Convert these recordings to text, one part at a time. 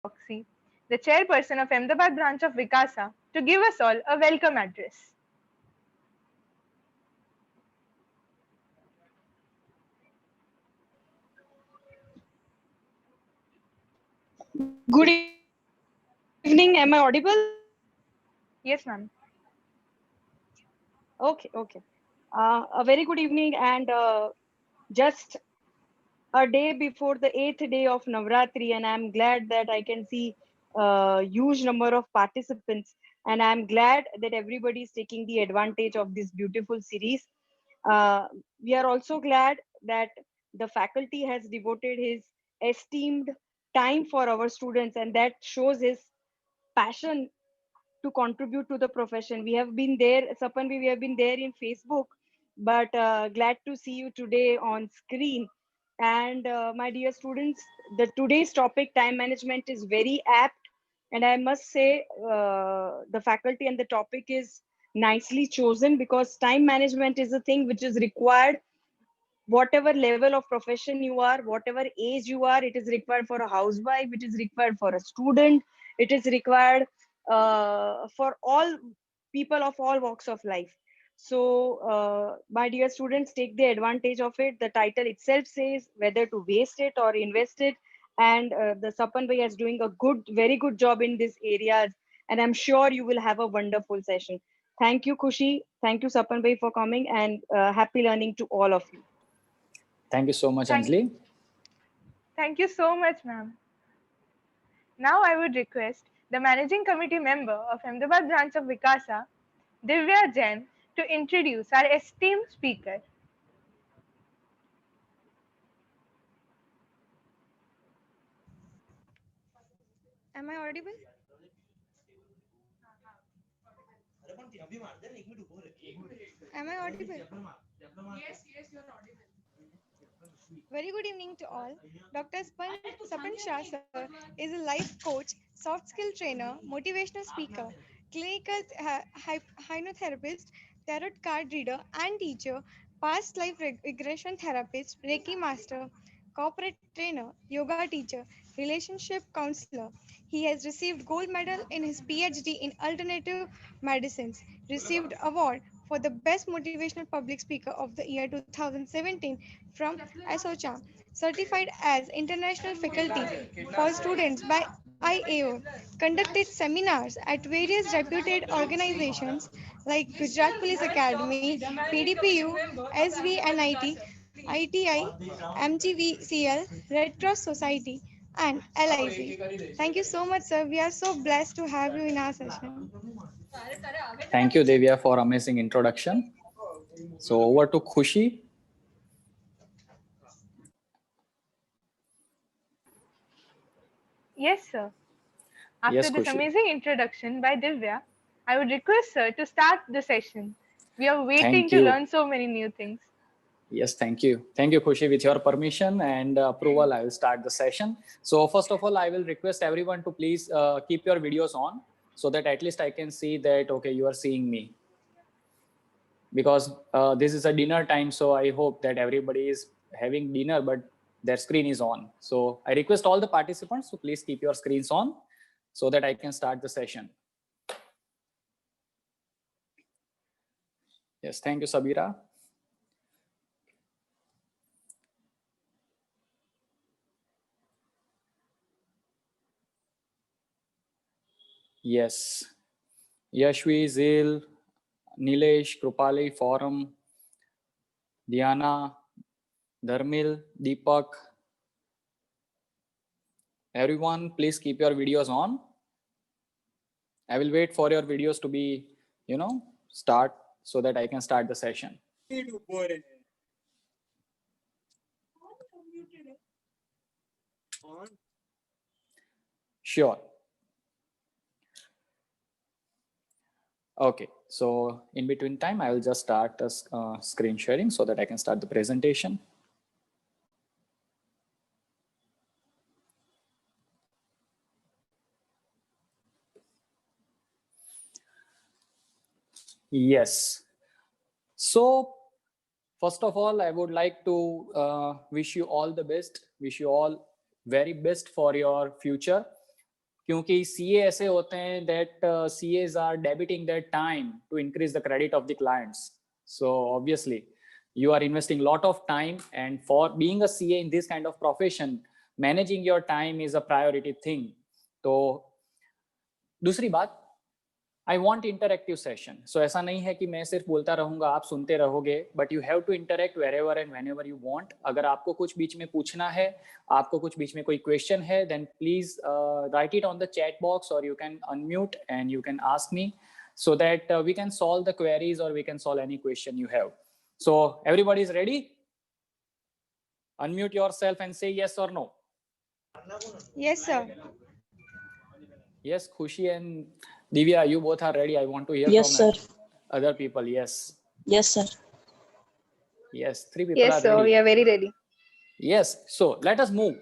Foxy, the chairperson of Ahmedabad branch of Vikasa, to give us all a welcome address. Good evening. Am I audible? Yes, ma'am. Okay, okay. A very good evening, and just a day before the eighth day of Navratri, and I'm glad that I can see a huge number of participants, and I'm glad that everybody is taking the advantage of this beautiful series. Uh, we are also glad that the faculty has devoted his esteemed time for our students, and that shows his passion to contribute to the profession. We have been there, Sapanvi, we have been there in Facebook, but glad to see you today on screen. And my dear students, the today's topic, time management, is very apt. And I must say, the faculty and the topic is nicely chosen because time management is a thing which is required whatever level of profession you are, whatever age you are. It is required for a housewife, it is required for a student, it is required for all people of all walks of life. So my dear students, take the advantage of it. The title itself says whether to waste it or invest it, and the Sapan Bhai is doing a very good job in these areas, and I'm sure you will have a wonderful session. Thank you, Kushi. Thank you, Sapan Bhai, for coming, and happy learning to all of you. Thank you so much, Thank, Anjali. thank you so much, ma'am. Now I would request the managing committee member of Ahmedabad branch of Vikasa, Divya Jain, to introduce our esteemed speaker. Am I audible? Am I audible? Very good evening to all. Dr. Sapan Shah sir is a life coach, soft skill trainer, motivational speaker, clinical hypnotherapist, tarot card reader and teacher, past life regression therapist, Reiki master, corporate trainer, yoga teacher, relationship counselor. He has received gold medal in his PhD in alternative medicines, received award for the best motivational public speaker of the year 2017 from ASOCHA, certified as international faculty for students by IAO, conducted seminars at various reputed organizations like Gujarat Police Academy, PDPU, SVNIT, ITI, MGVCL, Red Cross Society, and LIC. Thank you so much, sir. We are so blessed to have you in our session. Thank you, Devya, for amazing introduction. So over to Khushi. Yes, sir. After Yes, this Khushi. amazing introduction by Divya, I would request sir to start the session. We are waiting Thank to you. learn so many new things. Yes, thank you. Thank you, Khushi. With your permission and approval, I will start the session. So first of all, I will request everyone to please keep your videos on so that at least I can see that, okay, you are seeing me. Because this is a dinner time, so I hope that everybody is having dinner, but their screen is on. So I request all the participants to please keep your screens on so that I can start the session. Yes, thank you, Sabira. Yes, Yashvi, Zil, Nilesh, Krupali, Forum, Diana, Dharmil, Deepak. Everyone, please keep your videos on. I will wait for your videos to be, start so that I can start the session. Sure. Okay, so in between time, I will just start screen sharing so that I can start the presentation. Yes. So first of all, I would like to wish you all the best, wish you all very best for your future. क्योंकि CA ऐसे होते हैं that CS are debiting their time to increase the credit of the clients. So obviously you are investing lot of time, and for being a CA in this kind of profession, managing your time is a priority thing. तो दूसरी बात, I want interactive session. So ऐसा नहीं है कि मैं सिर्फ बोलता रहूंगा, आप सुनते रहोगे, but you have to interact wherever and whenever you want. अगर आपको कुछ बीच में पूछना है, आपको कुछ बीच में कोई question है, then please write it on the chat box, or you can unmute and you can ask me, so that we can solve the queries, or we can solve any question you have. So everybody is ready? Unmute yourself and say yes or no. Yes, sir. Yes, Khushi and Divya, you both are ready. I want to hear Yes, from sir. other people. Yes. Yes, sir. Yes, 3 people Yes, are sir. ready. We are very ready. Yes. So let us move.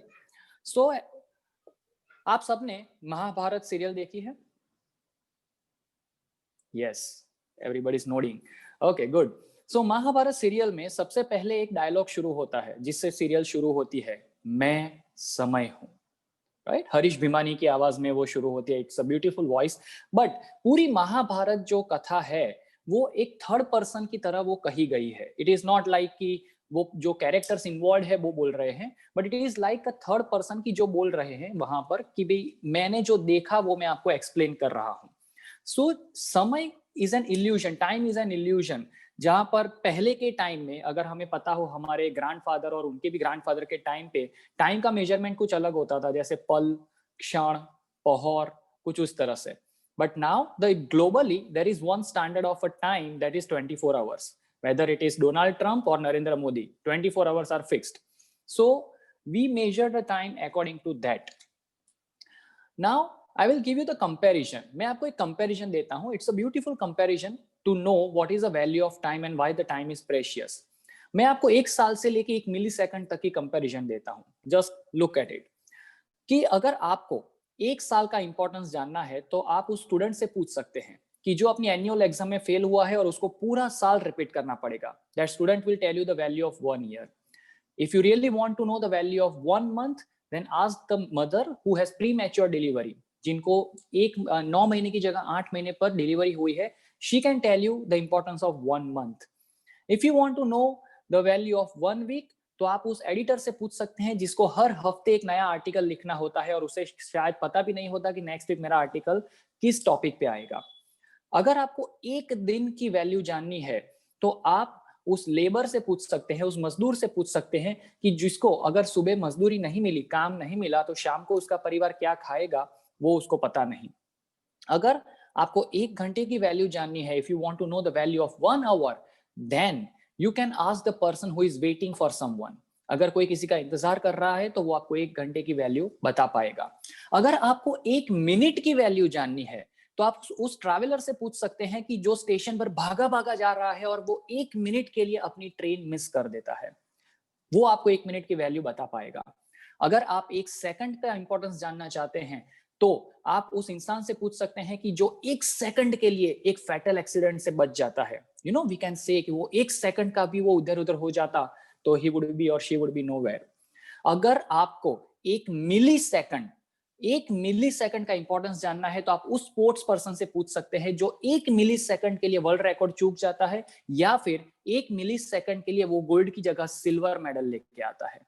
So आप सबने Mahabharat serial देखी है? Yes. Everybody is nodding. Okay, good. So Mahabharat serial में सबसे पहले एक dialogue शुरू होता है जिससे सीरियल शुरू होती है, मैं समय हूं. राइट, हरीश भिमानी की आवाज में वो शुरू होती है. It's a beautiful voice. But पूरी महाभारत जो कथा है वो एक थर्ड पर्सन की तरह वो कही गई है. इट इज नॉट लाइक कि वो जो कैरेक्टर्स इन्वॉल्व है वो बोल रहे हैं, but it is like a third person की जो बोल रहे हैं वहां पर कि भाई मैंने जो देखा वो मैं आपको एक्सप्लेन कर रहा हूं. सो समय is an illusion, time is an illusion. जहां पर पहले के टाइम में अगर हमें पता हो, हमारे ग्रैंडफादर और उनके भी ग्रैंडफादर के टाइम पे टाइम का मेजरमेंट कुछ अलग होता था, जैसे पल, क्षण, पहर, कुछ उस तरह से. But now the globally there is one standard of a time that is 24 hours. whether it is Donald Trump or Narendra Modi, 24 hours are fixed. So we measure the time according to that. Now I will give you the comparison. मैं आपको एक comparison देता हूँ. It's a beautiful comparison to know what is the value of time and why the time is precious. मैं आपको एक साल से लेके एक मिलीसेकंड तक की कंपैरिजन देता हूँ. Just look at it. कि अगर आपको एक साल का इंपॉर्टेंस जानना है तो आप उस स्टूडेंट से पूछ सकते हैं कि जो अपनी एनुअल एग्जाम में फेल हुआ है और उसको पूरा साल रिपीट करना पड़ेगा. That student will tell you the value of 1 year. If you really want to know the value of 1 month, then ask the mother who has premature delivery, जिनको 9 महीने की जगह 8 महीने पर डिलीवरी हुई है. She can tell you the importance of 1 month. If you want to know the value of 1 week, तो आप उस एडिटर से पूछ सकते हैं जिसको हर हफ्ते एक नया आर्टिकल लिखना होता है और उसे शायद पता भी नहीं होता कि नेक्स्ट वीक मेरा आर्टिकल किस टॉपिक पे आएगा. अगर आपको एक दिन की वैल्यू जाननी है तो आप उस लेबर से पूछ सकते हैं, उस मजदूर से पूछ सकते हैं कि जिसको अगर सुबह मजदूरी नहीं मिली, काम नहीं मिला, तो शाम को उसका परिवार क्या खाएगा वो उसको पता नहीं. अगर आपको 1 घंटे की वैल्यू जाननी है, if you want to know the value of 1 hour, then you can ask the person who is waiting for someone. अगर कोई किसी का इंतजार कर रहा है तो वो आपको 1 घंटे की वैल्यू बता पाएगा. अगर आपको 1 मिनट की वैल्यू जाननी है तो आप उस ट्रैवलर से पूछ सकते हैं कि जो स्टेशन पर भागा भागा जा रहा है और वो 1 मिनट के लिए अपनी ट्रेन मिस कर देता है, वो आपको 1 मिनट की वैल्यू बता पाएगा. अगर आप 1 सेकंड का इंपॉर्टेंस जानना चाहते हैं तो आप उस इंसान से पूछ सकते हैं कि जो 1 सेकंड के लिए एक फैटल एक्सीडेंट से बच जाता है. You know, we can say कि वो 1 सेकंड का भी वो उधर उधर हो जाता तो ही वुड बी और शी वुड बी नोवेयर. अगर आपको 1 मिलीसेकंड का इंपॉर्टेंस जानना है तो आप उस स्पोर्ट्स पर्सन से पूछ सकते हैं जो 1 मिलीसेकंड के लिए वर्ल्ड रिकॉर्ड चूक जाता है या फिर 1 मिलीसेकंड के लिए वो गोल्ड की जगह सिल्वर मेडल लेके आता है.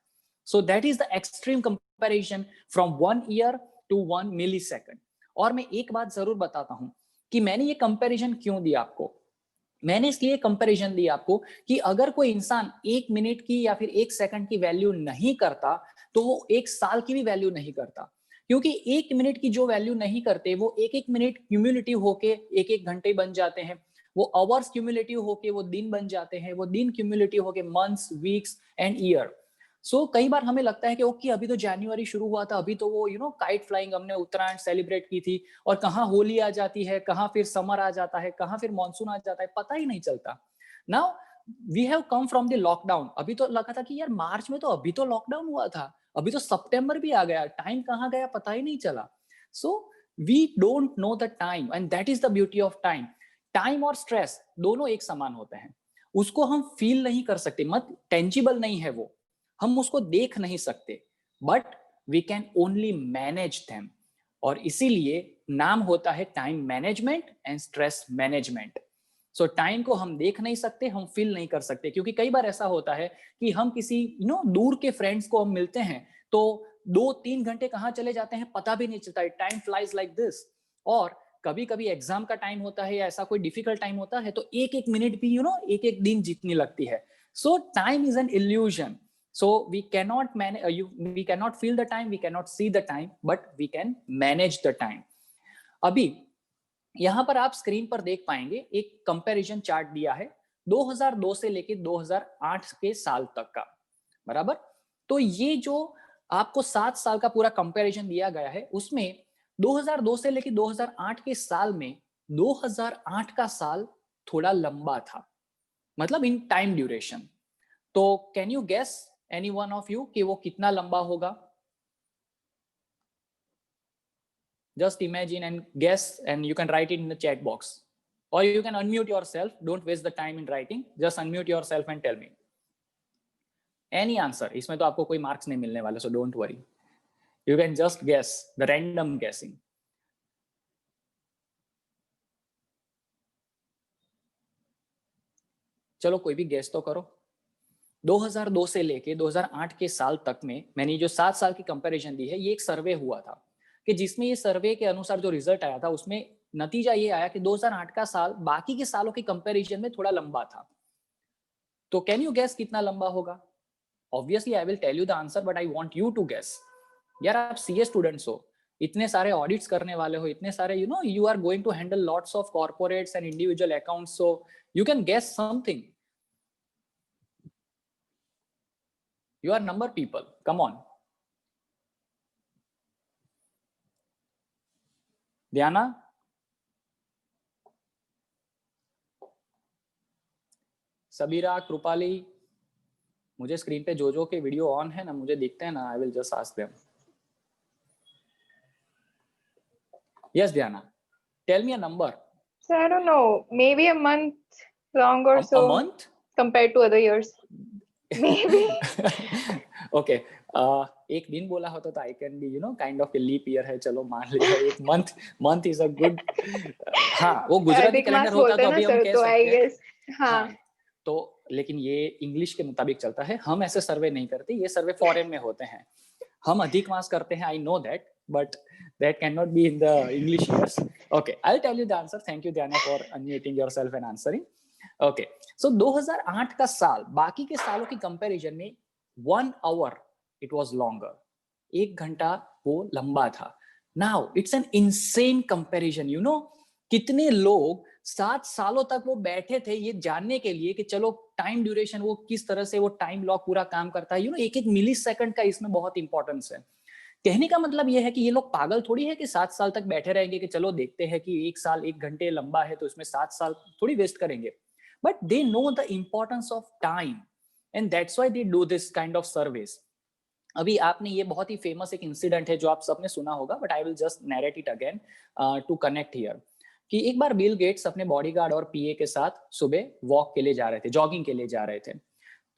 So that is the extreme comparison from 1 year to 1 millisecond. और मैं एक बात जरूर बताता हूं कि मैंने ये कंपैरिजन क्यों दिया आपको. मैंने इसलिए कंपैरिजन दिया आपको कि अगर कोई इंसान 1 मिनट की या फिर 1 सेकंड की वैल्यू नहीं करता तो वो 1 साल की भी वैल्यू नहीं करता. क्योंकि 1 मिनट की जो वैल्यू नहीं करते वो 1 मिनट क्यूमुलेटिव होके 1 घंटे बन जाते हैं. वो आवर्स क्यूमुलेटिव होके वो दिन बन जाते हैं. वो दिन क्यूमुलेटिव होके मंथ्स, वीक्स एंड ईयर. सो कई बार हमें लगता है कि ओके अभी तो जनवरी शुरू हुआ था, अभी तो वो काइट फ्लाइंग हमने उत्तरायण सेलिब्रेट की थी, और कहाँ होली आ जाती है, कहाँ फिर समर आ जाता है, कहाँ फिर मॉनसून आ जाता है, पता ही नहीं चलता. Now we have come from the lockdown. अभी तो लगा था कि यार मार्च में तो अभी तो लॉकडाउन हुआ था, अभी तो सितंबर भी आ गया, टाइम कहाँ गया पता ही नहीं चला. So we don't know the time and that is the beauty of time. Time और स्ट्रेस दोनों एक समान होते हैं. उसको हम फील नहीं कर सकते, मत टेंजिबल नहीं है वो, हम उसको देख नहीं सकते, but we can only manage them. और इसीलिए नाम होता है time management and stress management. So time को हम देख नहीं सकते, हम फील नहीं कर सकते, क्योंकि कई बार ऐसा होता है कि हम किसी दूर के फ्रेंड्स को हम मिलते हैं तो 2-3 घंटे कहाँ चले जाते हैं पता भी नहीं चलता है, टाइम फ्लाइज लाइक दिस। और कभी कभी एग्जाम का टाइम होता है या ऐसा कोई डिफिकल्ट टाइम होता है तो एक एक मिनट भी एक एक दिन जीतने लगती है। सो time is an illusion. So we cannot manage, we cannot feel the time, we cannot see the time, but we can manage the time. अभी यहां पर आप स्क्रीन पर देख पाएंगे एक कंपैरिजन चार्ट दिया है 2002 से लेके 2008 के साल तक का, बराबर। तो ये जो आपको 7 साल का पूरा कंपैरिजन दिया गया है उसमें 2002 से लेके 2008 के साल में 2008 का साल थोड़ा लंबा था, मतलब इन टाइम ड्यूरेशन। तो can you guess any one of you कि वो कितना लंबा होगा? Just imagine and guess, and you can write it in the chat box, or you can unmute yourself. Don't waste the time in writing, just unmute yourself and tell me any answer. इसमें तो आपको कोई marks नहीं मिलने वाले, so don't worry, you can just guess, the random guessing. चलो कोई भी गेस तो करो। 2002 से लेके 2008 के साल तक में मैंने जो 7 साल की कंपैरिजन दी है, ये एक सर्वे हुआ था कि जिसमें ये सर्वे के अनुसार जो रिजल्ट आया था उसमें नतीजा ये आया कि 2008 का साल बाकी के सालों के कंपैरिजन में थोड़ा लंबा था। तो कैन यू गेस कितना लंबा होगा? Obviously I will tell you the answer, but I want you to guess. यार आप सीए स्टूडेंट्स हो, इतने सारे ऑडिट्स करने वाले हो, इतने सारे you are going to handle lots of corporates and individual accounts, so you can guess something. You are number people, come on. Diana? Sabira, Kripali, मुझे स्क्रीन पे जो के वीडियो ऑन है ना, मुझे दिखते हैं ना, आई will just ask them. Yes, Diana. Tell me a number. So I don't know, maybe a month long or so. A month? Compared to other years. Maybe. Okay. एक दिन बोला होता तो I can be kind of leap year है, चलो मान लिया। एक मंथ इज अ गुड। हाँ, वो गुजराती कैलेंडर होता तो अभी हम कह सकते हैं। हाँ, तो लेकिन ये इंग्लिश के मुताबिक चलता है, हम ऐसे सर्वे नहीं करते, ये सर्वे फॉरेन में होते हैं। हम अधिक मास करते हैं, I know that, but that cannot be in the English years. Okay, I'll tell you the answer. Thank you, Diana, for unmuting yourself and answering. Okay, so 2008 का साल बाकी के सालों की कंपैरिजन में 1 hour it was longer. 1 घंटा वो लंबा था। Now it's an insane comparison. कितने लोग 7 सालों तक वो बैठे थे ये जानने के लिए कि चलो टाइम ड्यूरेशन वो किस तरह से वो टाइम लॉक पूरा काम करता है। एक एक मिली सेकंड का इसमें बहुत इंपॉर्टेंस है। कहने का मतलब ये है कि ये लोग पागल थोड़ी है कि 7 साल तक बैठे रहेंगे कि चलो देखते हैं कि 1 साल 1 घंटे लंबा है तो इसमें 7 साल थोड़ी वेस्ट करेंगे। But they know the importance of time and that's why they do this kind of service. अभी आपने ये बहुत ही फेमस एक इंसिडेंट है जो आप सबने सुना होगा, but I will just narrate it again to connect here, कि एक बार बिल गेट्स अपने बॉडीगार्ड और पीए के साथ सुबह वॉक के लिए जा रहे थे, जॉगिंग के लिए जा रहे थे।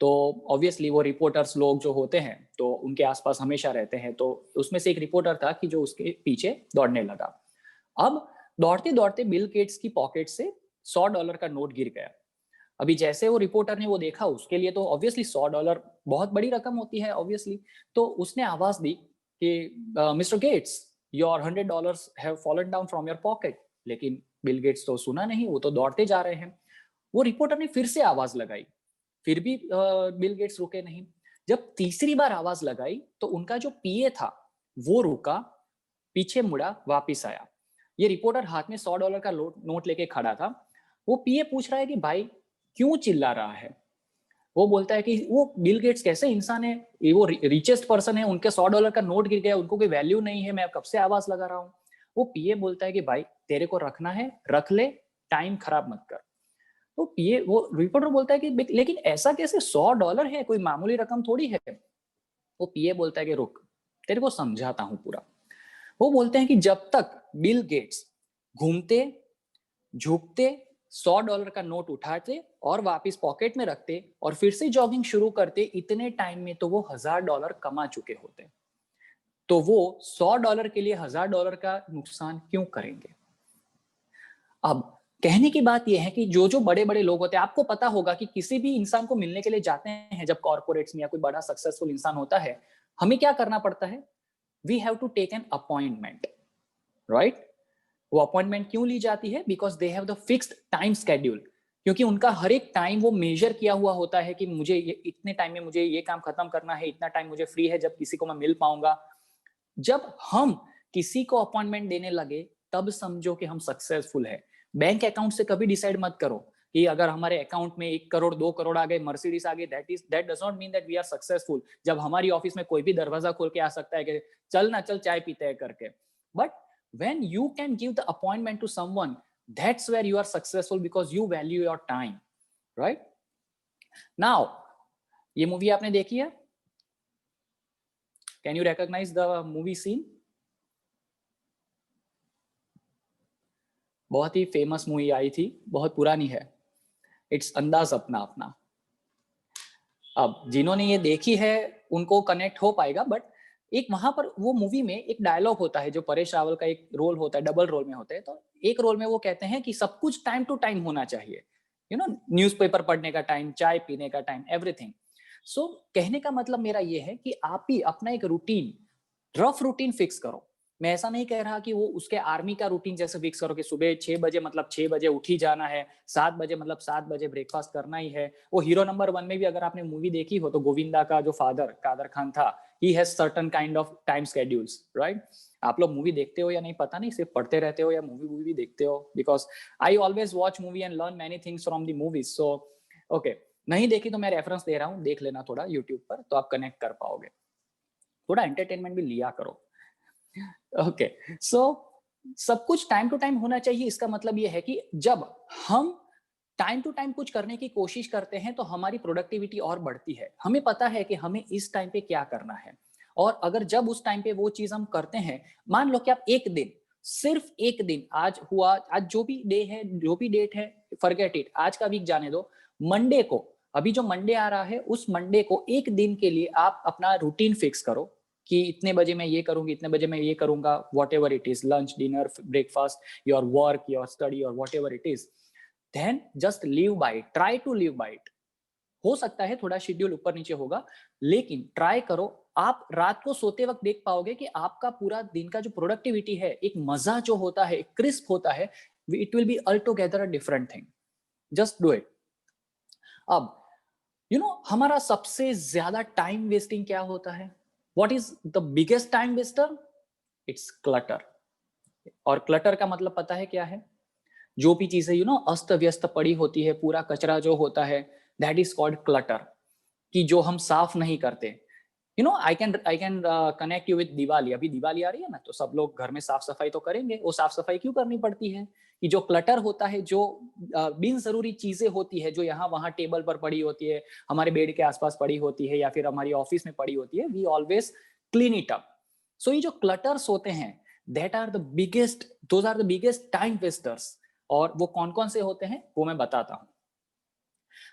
तो ऑब्वियसली वो रिपोर्टर्स लोग जो होते हैं तो उनके आसपास हमेशा रहते हैं, तो उसमें से एक रिपोर्टर था कि जो उसके पीछे दौड़ने लगा। अब दौड़ते दौड़ते बिल गेट्स की पॉकेट से $100 का नोट गिर गया। अभी जैसे वो रिपोर्टर ने वो देखा, उसके लिए तो ऑब्वियसली $100 बहुत बड़ी रकम होती है ऑब्वियसली, तो उसने आवाज दी कि mister Gates, your $100 have fallen down from your pocket. लेकिन बिल गेट्स तो सुना नहीं, वो तो दौड़ते जा रहे हैं। वो रिपोर्टर ने फिर से आवाज लगाई, फिर भी बिल गेट्स रुके नहीं। जब तीसरी बार आवाज लगाई तो उनका जो पीए था वो रुका, पीछे मुड़ा, वापिस आया। ये रिपोर्टर हाथ में $100 का नोट लेके खड़ा था। वो पीए पूछ रहा है कि भाई क्यों चिल्ला रहा है। वो बोलता है कि वो बिल गेट्स कैसे इंसान है, ये वो रिचेस्ट पर्सन है, उनके $100 का नोट गिर गया, उनको कोई वैल्यू नहीं है, मैं कब से आवाज लगा रहा हूँ। वो पीए बोलता है कि भाई तेरे को रखना है रख ले, टाइम खराब मत कर। तो ये वो रिपोर्टर बोलता है कि लेकिन ऐसा कैसे, $100 है, कोई मामूली रकम थोड़ी है। वो पीए बोलता है कि रुक, तेरे को समझाता हूं पूरा। वो बोलते हैं कि जब तक बिल गेट्स घूमते झुकते $100 का नोट उठाते और वापस पॉकेट में रखते और फिर से जॉगिंग शुरू करते, इतने टाइम में तो वो $1000 कमा चुके होते। तो वो $100 के लिए $1000 का नुकसान क्यों करेंगे? अब कहने की बात यह है कि जो जो बड़े बड़े लोग होते हैं, आपको पता होगा कि किसी भी इंसान को मिलने के लिए जाते हैं, जब कॉर्पोरेट्स में या कोई बड़ा सक्सेसफुल इंसान होता है, हमें क्या करना पड़ता है? We have to take an appointment, right? वो अपॉइंटमेंट क्यों ली जाती है? Because they have the fixed time schedule, क्योंकि उनका हर एक टाइम वो मेजर किया हुआ होता है कि मुझे इतने टाइम में मुझे ये काम खत्म करना है, इतना टाइम मुझे फ्री है जब किसी को मैं मिल पाऊंगा। जब हम किसी को अपॉइंटमेंट देने लगे, तब समझो कि हम सक्सेसफुल है। बैंक अकाउंट से कभी डिसाइड मत करो कि अगर हमारे अकाउंट में 1 करोड़ 2 करोड़ आ गए, मर्सिडीज आ गए, that does not mean that we are successful. जब हमारी ऑफिस में कोई भी दरवाजा खोल के आ सकता है कि चल ना चल चाय पीते हैं करके, but when you can give the appointment to someone, that's where you are successful because you value your time, right? Now ये मूवी आपने देखी है? Can you recognize the movie scene? बहुत ही फेमस मूवी आई थी, बहुत पुरानी है। इट्स अंदाज अपना अपना। अब जिन्होंने ये देखी है उनको कनेक्ट हो पाएगा, बट एक वहां पर वो मूवी में एक डायलॉग होता है जो परेश रावल का एक रोल होता है, डबल रोल में होते हैं। तो एक रोल में वो कहते हैं कि सब कुछ टाइम टू टाइम होना चाहिए, यू नो, न्यूज़पेपर पढ़ने का टाइम, चाय पीने का टाइम, एवरीथिंग। सो कहने का मतलब मेरा ये है कि आप ही अपना एक रूटीन, रफ रूटीन फिक्स करो। मैं ऐसा नहीं कह रहा कि वो उसके आर्मी का रूटीन जैसे फिक्स करो कि सुबह 6 बजे मतलब 6 बजे उठ ही जाना है, 7 बजे मतलब 7 बजे ब्रेकफास्ट करना ही है। वो हीरो नंबर 1 में भी अगर आपने मूवी देखी हो तो गोविंदा का जो फादर कादर खान था, he has certain kind of time schedules, right? आप लोग मूवी देखते हो या नहीं पता नहीं, सिर्फ पढ़ते रहते हो या मूवी भी देखते हो? Because I always watch movie and learn many things from the movies. So okay, नहीं देखी तो मैं रेफरेंस दे रहा हूँ, देख लेना थोड़ा यूट्यूब पर, तो आप कनेक्ट कर पाओगे। थोड़ा एंटरटेनमेंट भी लिया करो। ओके, सो सब कुछ टाइम टू टाइम होना चाहिए। इसका मतलब ये है कि जब हम टाइम टू टाइम कुछ करने की कोशिश करते हैं तो हमारी प्रोडक्टिविटी और बढ़ती है। हमें पता है कि हमें इस टाइम पे क्या करना है, और अगर जब उस टाइम पे वो चीज हम करते हैं, मान लो कि आप एक दिन, सिर्फ एक दिन, आज हुआ, आज जो भी डे है, जो भी डेट है, फॉरगेट इट, आज का वीक जाने दो, मंडे को, अभी जो मंडे आ रहा है, उस मंडे को एक दिन के लिए आप अपना रूटीन फिक्स करो कि इतने बजे मैं ये करूंगी, इतने बजे मैं ये करूंगा, whatever it is, lunch, dinner, breakfast, your work, your study, और whatever it is, then just live by it, try to live by it. हो सकता है थोड़ा शेड्यूल ऊपर नीचे होगा, लेकिन ट्राई करो। आप रात को सोते वक्त देख पाओगे कि आपका पूरा दिन का जो प्रोडक्टिविटी है, एक मजा जो होता है, एक क्रिस्प होता है, it will be all together a different thing. Just do it. अब हमारा सबसे ज्यादा टाइम वेस्टिंग क्या होता है? What is the biggest time Wester? It's clutter. और क्लटर का मतलब पता है क्या है? जो भी चीजें अस्त व्यस्त पड़ी होती है, पूरा कचरा जो होता है, दैट इज कॉल्ड क्लटर। कि जो हम साफ नहीं करते। I can connect you with Diwali. अभी दिवाली आ रही है ना, तो सब लोग घर में साफ सफाई तो करेंगे। वो साफ सफाई क्यों करनी पड़ती है? कि जो क्लटर होता है, जो बिन जरूरी चीजें होती है, जो यहाँ वहां टेबल पर पड़ी होती है, हमारे बेड के आसपास पड़ी होती है, या फिर हमारी ऑफिस में पड़ी होती है, we always clean it up. So ये जो क्लटर्स होते हैं, those are the biggest time wasters. और वो कौन कौन से होते हैं वो मैं बताता हूं।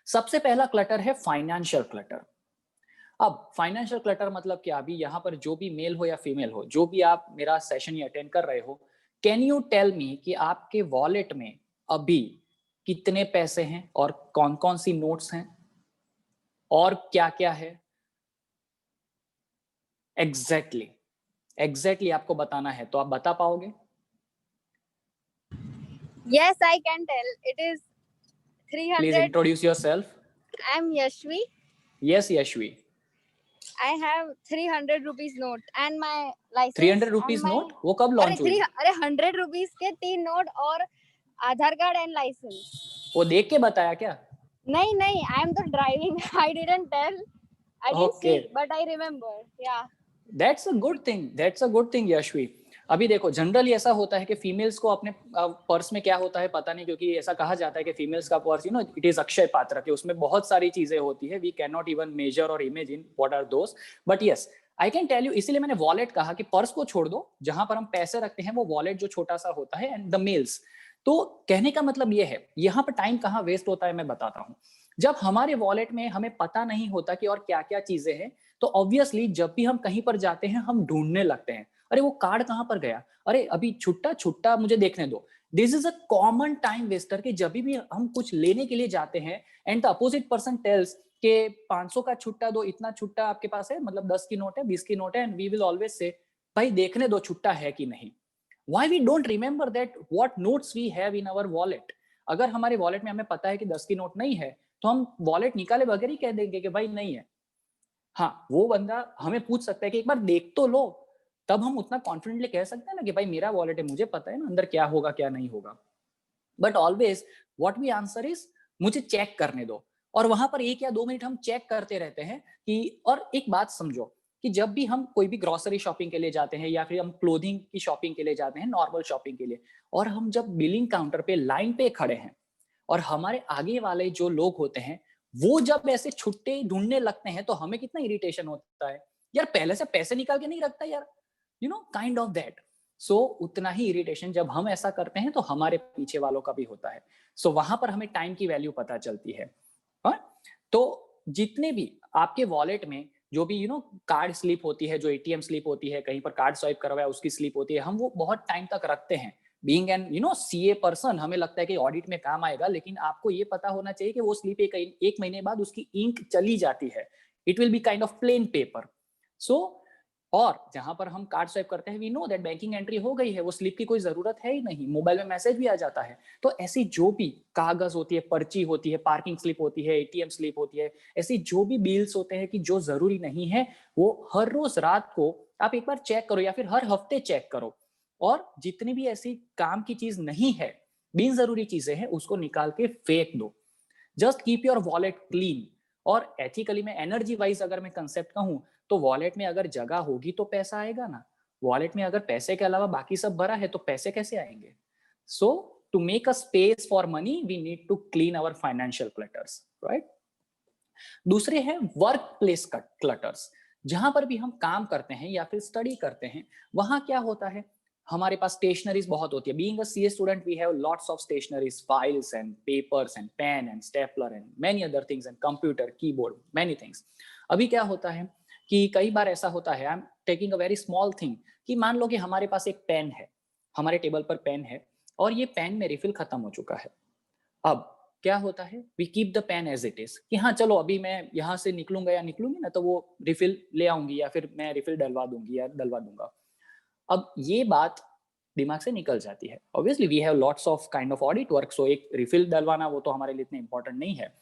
सबसे पहला क्लटर है फाइनेंशियल क्लटर। अब फाइनेंशियल क्लटर मतलब क्या? अभी यहाँ पर जो भी मेल हो या फीमेल हो, जो भी आप मेरा सेशन अटेंड कर रहे हो, कैन यू टेल मी कि आपके वॉलेट में अभी कितने पैसे हैं और कौन कौन सी नोट्स हैं और क्या क्या है? एग्जैक्टली आपको बताना है, तो आप बता पाओगे? Yes, I can tell. It is 300. Please introduce yourself. I'm Yashvi. Yes, Yashvi. I have 300 rupees note and my license. 300 rupees note? वो कब लॉन्च हुई? अरे 100 rupees के 3 नोट और आधार कार्ड एंड लाइसेंस। वो देख के बताया क्या? नहीं, I am the driving. I didn't tell. I didn't see, but I remember. Yeah. That's a good thing, Yashvi. अभी देखो, जनरली ऐसा होता है कि फीमेल्स को अपने पर्स में क्या होता है पता नहीं, क्योंकि ऐसा कहा जाता है कि फीमेल्स का पर्स इट इज अक्षय पात्र, कि उसमें बहुत सारी चीजें होती है। We can not even measure और imagine what are those, but yes I can tell you. इसीलिए मैंने वॉलेट कहा कि पर्स को छोड़ दो, जहां पर हम पैसे रखते हैं वो वॉलेट जो छोटा सा होता है, एंड द मेल्स। तो कहने का मतलब ये है, यहाँ पर टाइम कहाँ वेस्ट होता है मैं बताता हूँ। जब हमारे वॉलेट में हमें पता नहीं होता कि और क्या क्या चीजें हैं, तो ऑब्वियसली जब भी हम कहीं पर जाते हैं हम ढूंढने लगते हैं, अरे वो कार्ड कहाँ पर गया, अरे अभी छुट्टा छुट्टा मुझे देखने दो। This is a common time Wester कि जब भी हम कुछ लेने के लिए जाते हैं and the opposite person tales के 500 का छुट्टा दो, इतना छुट्टा आपके पास है, मतलब 10 की नोट है, 20 की नोट है, and we will always say भाई देखने दो छुट्टा है कि नहीं। Why we don't remember that what notes we have in our wallet? अगर हमारे वॉलेट में हमें पता है कि 10 की नोट नहीं है, तो हम वॉलेट निकाले बगैर ही कह देंगे कि भाई नहीं है। हाँ, वो बंदा हमें पूछ सकता है कि एक बार देख तो लो, तब हम उतना कॉन्फिडेंटली कह सकते हैं ना कि भाई मेरा वॉलेट है, मुझे पता है ना अंदर क्या होगा क्या नहीं होगा। But always what we answer is मुझे चेक करने दो, और वहां पर 1 या 2 मिनट हम चेक करते रहते हैं कि, और एक बात समझो कि जब भी हम कोई भी ग्रोसरी शॉपिंग के लिए जाते हैं या फिर हम क्लोथिंग की शॉपिंग के लिए जाते हैं, नॉर्मल शॉपिंग के लिए, और हम जब बिलिंग काउंटर पे लाइन पे खड़े हैं और हमारे आगे वाले जो लोग होते हैं वो जब ऐसे छुट्टे ढूंढने लगते हैं, तो हमें कितना इरिटेशन होता है, यार पहले से पैसे निकाल के नहीं रखता यार, you know kind of that. So उतना ही इरिटेशन जब हम ऐसा करते हैं तो हमारे पीछे वालों का भी होता है। सो वहां पर हमें टाइम की वैल्यू पता चलती है। तो जितने भी आपके वॉलेट में जो भी कार्ड स्लिप होती है, जो एटीएम स्लिप होती है, कहीं पर कार्ड स्वाइप करवाया उसकी स्लिप होती है, हम वो बहुत टाइम तक रखते हैं। बीइंग एन सीए पर्सन, हमें लगता है कि ऑडिट में काम आएगा, लेकिन आपको ये पता होना चाहिए कि वो स्लिप एक महीने बाद उसकी इंक चली जाती है, it will be kind of plain paper. So और जहां पर हम कार्ड स्वाइप करते हैं, we know that banking entry हो गई है, वो स्लिप की कोई जरूरत है ही नहीं, मोबाइल में मैसेज भी आ जाता है। तो ऐसी जो भी कागज होती है, पर्ची होती है, पार्किंग स्लिप होती है, एटीएम स्लिप होती है, ऐसी जो भी बिल्स होते हैं कि जो जरूरी नहीं है, वो हर रोज रात को आप एक बार चेक करो या फिर हर हफ्ते चेक करो। और जितनी भी ऐसी काम की चीज नहीं है, बिन जरूरी चीजें हैं, उसको निकाल के फेंक दो। Just keep your wallet clean. और एथिकली में, एनर्जी वाइज अगर मैं कंसेप्ट कहूं, तो वॉलेट में अगर जगह होगी तो पैसा आएगा ना। वॉलेट में अगर पैसे के अलावा बाकी सब भरा है तो पैसे कैसे आएंगे। So to make a space for money we need to clean our financial clutters, right. दूसरे हैं वर्क प्लेस क्लटर्स। जहां पर भी हम काम करते हैं या फिर स्टडी करते हैं, वहां क्या होता है, हमारे पास स्टेशनरीज बहुत होती है। Being a CA student we have lots of stationeries, files and papers and pen and stapler and many other things and computer, keyboard, many things. अभी क्या होता है कि कई बार ऐसा होता है, I am taking a very small thing, कि मान लो कि हमारे पास एक पेन है, हमारे टेबल पर पेन है, और ये पेन में रिफिल खत्म हो चुका है। अब क्या होता है, we keep the pen as it is, कि हाँ चलो अभी मैं यहाँ से निकलूंगा या निकलूंगी ना, तो वो रिफिल ले आऊंगी या फिर मैं रिफिल डलवा दूंगी या डलवा दूंगा। अब ये बात दिमाग से निकल जाती है। Obviously we have lots of kind of audit work, so एक रिफिल डलवाना वो तो हमारे लिए इतना इंपॉर्टेंट नहीं है।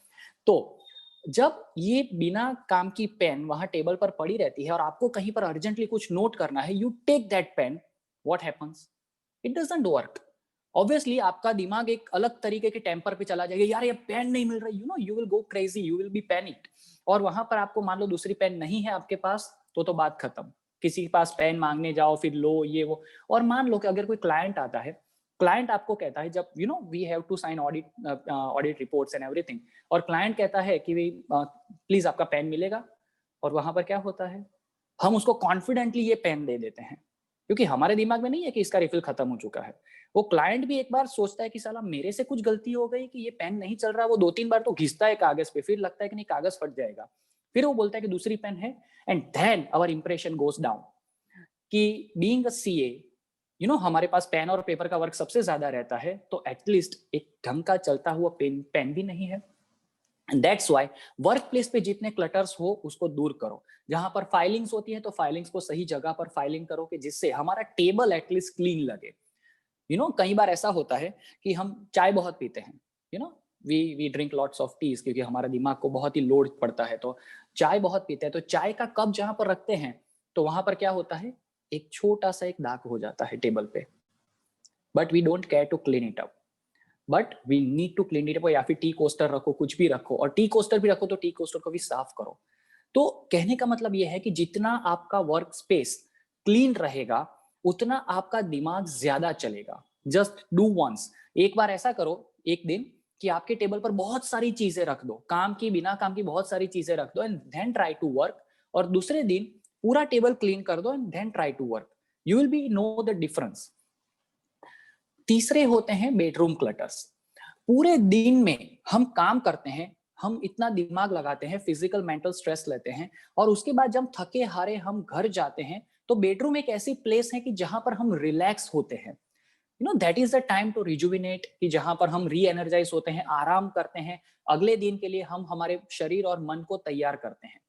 तो जब ये बिना काम की पेन वहां टेबल पर पड़ी रहती है और आपको कहीं पर अर्जेंटली कुछ नोट करना है, you take that pen, what happens, it doesn't work. Obviously आपका दिमाग एक अलग तरीके के टेम्पर पे चला जाएगा, यार ये पेन नहीं मिल रही, you will go crazy, you will B panicked. और वहां पर आपको मान लो दूसरी पेन नहीं है आपके पास, तो बात खत्म। किसी के पास पेन मांगने जाओ, फिर लो ये वो। और मान लो कि अगर कोई क्लाइंट आता है, क्लाइंट आपको कहता है, जब we have to sign audit reports and everything, और क्लाइंट कहता है कि भाई प्लीज आपका पेन मिलेगा, और वहां पर क्या होता है, हम उसको कॉन्फिडेंटली ये पेन दे देते हैं, क्योंकि हमारे दिमाग में नहीं है कि इसका रिफिल खत्म हो चुका है। वो क्लाइंट भी एक बार सोचता है कि साला मेरे से कुछ गलती हो गई कि ये पेन नहीं चल रहा, वो 2-3 बार तो घिसता है कागज पे, फिर लगता है कि नहीं कागज फट जाएगा, फिर वो बोलता है कि दूसरी पेन है, and then our impression goes down. कि बीइंग अ सीए, हमारे पास पेन और पेपर का वर्क सबसे ज्यादा रहता है, तो एटलीस्ट एक ढंग का चलता हुआ पेन भी नहीं है। And that's why work place पे जितने क्लटर्स हो उसको दूर करो। जहां पर फाइलिंग्स होती है तो फाइलिंग्स को सही जगह पर फाइलिंग करो, कि जिससे हमारा टेबल एटलीस्ट क्लीन लगे। कई बार ऐसा होता है कि हम चाय बहुत पीते हैं, we drink lots of teas, क्योंकि हमारा दिमाग को बहुत ही लोड पड़ता है, तो चाय बहुत पीते हैं, तो चाय का कप जहां पर रखते हैं तो वहां पर क्या होता है, एक छोटा सा एक दाग हो जाता है टेबल पे, but we don't care to clean it up. But we need to clean it up. या फिर टी कोस्टर रखो, कुछ भी रखो, और टी कोस्टर भी रखो तो टी कोस्टर को भी साफ करो। तो कहने का मतलब यह है कि जितना आपका वर्क स्पेस क्लीन रहेगा, उतना आपका दिमाग ज्यादा चलेगा। जस्ट डू वंस, एक बार ऐसा करो एक दिन कि आपके टेबल पर बहुत सारी चीजें रख दो, काम की बिना काम की बहुत सारी चीजें रख दो, and then try to work. और दूसरे दिन पूरा टेबल क्लीन कर दो and then try to work, you will be know the difference. तीसरे होते हैं बेडरूम क्लटर्स। पूरे दिन में हम काम करते हैं, हम इतना दिमाग लगाते हैं, फिजिकल मेंटल स्ट्रेस लेते हैं, और उसके बाद जब थके हारे हम घर जाते हैं तो बेडरूम एक ऐसी प्लेस है कि जहां पर हम रिलैक्स होते हैं, you know that is the time to rejuvenate, कि जहां पर हम री एनर्जाइज होते हैं, आराम करते हैं, अगले दिन के लिए हम हमारे शरीर और मन को तैयार करते हैं।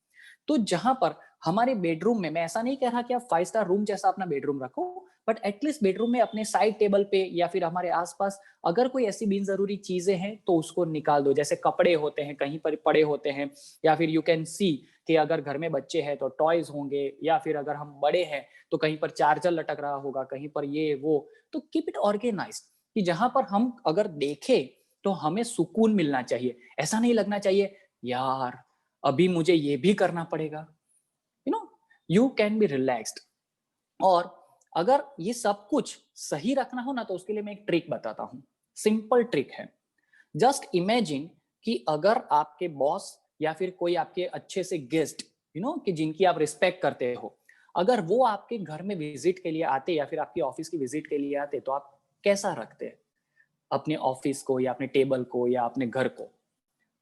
तो जहां पर हमारे बेडरूम में, मैं ऐसा नहीं कह रहा कि आप 5 स्टार रूम जैसा अपना बेडरूम रखो, बट एटलीस्ट बेडरूम में अपने साइड टेबल पे या फिर हमारे आसपास अगर कोई ऐसी बिन जरूरी चीजें हैं तो उसको निकाल दो, जैसे कपड़े होते हैं कहीं पर पड़े होते हैं, या फिर यू कैन सी कि अगर घर में बच्चे हैं तो टॉयज होंगे, या फिर अगर हम बड़े हैं तो कहीं पर चार्जर लटक रहा होगा, कहीं पर ये वो। तो कीप इट ऑर्गेनाइज, कि जहां पर हम अगर देखें तो हमें सुकून मिलना चाहिए, ऐसा नहीं लगना चाहिए यार अभी मुझे ये भी करना पड़ेगा। You know you can be relaxed. और अगर ये सब कुछ सही रखना हो ना तो उसके लिए मैं एक ट्रिक बताता हूँ, सिंपल ट्रिक है। जस्ट इमेजिन कि अगर आपके बॉस या फिर कोई आपके अच्छे से गेस्ट, यू नो कि जिनकी आप रिस्पेक्ट करते हो, अगर वो आपके घर में विजिट के लिए आते या फिर आपकी ऑफिस की विजिट के लिए आते तो आप कैसा रखते हैं अपने ऑफिस को या अपने टेबल को या अपने घर को?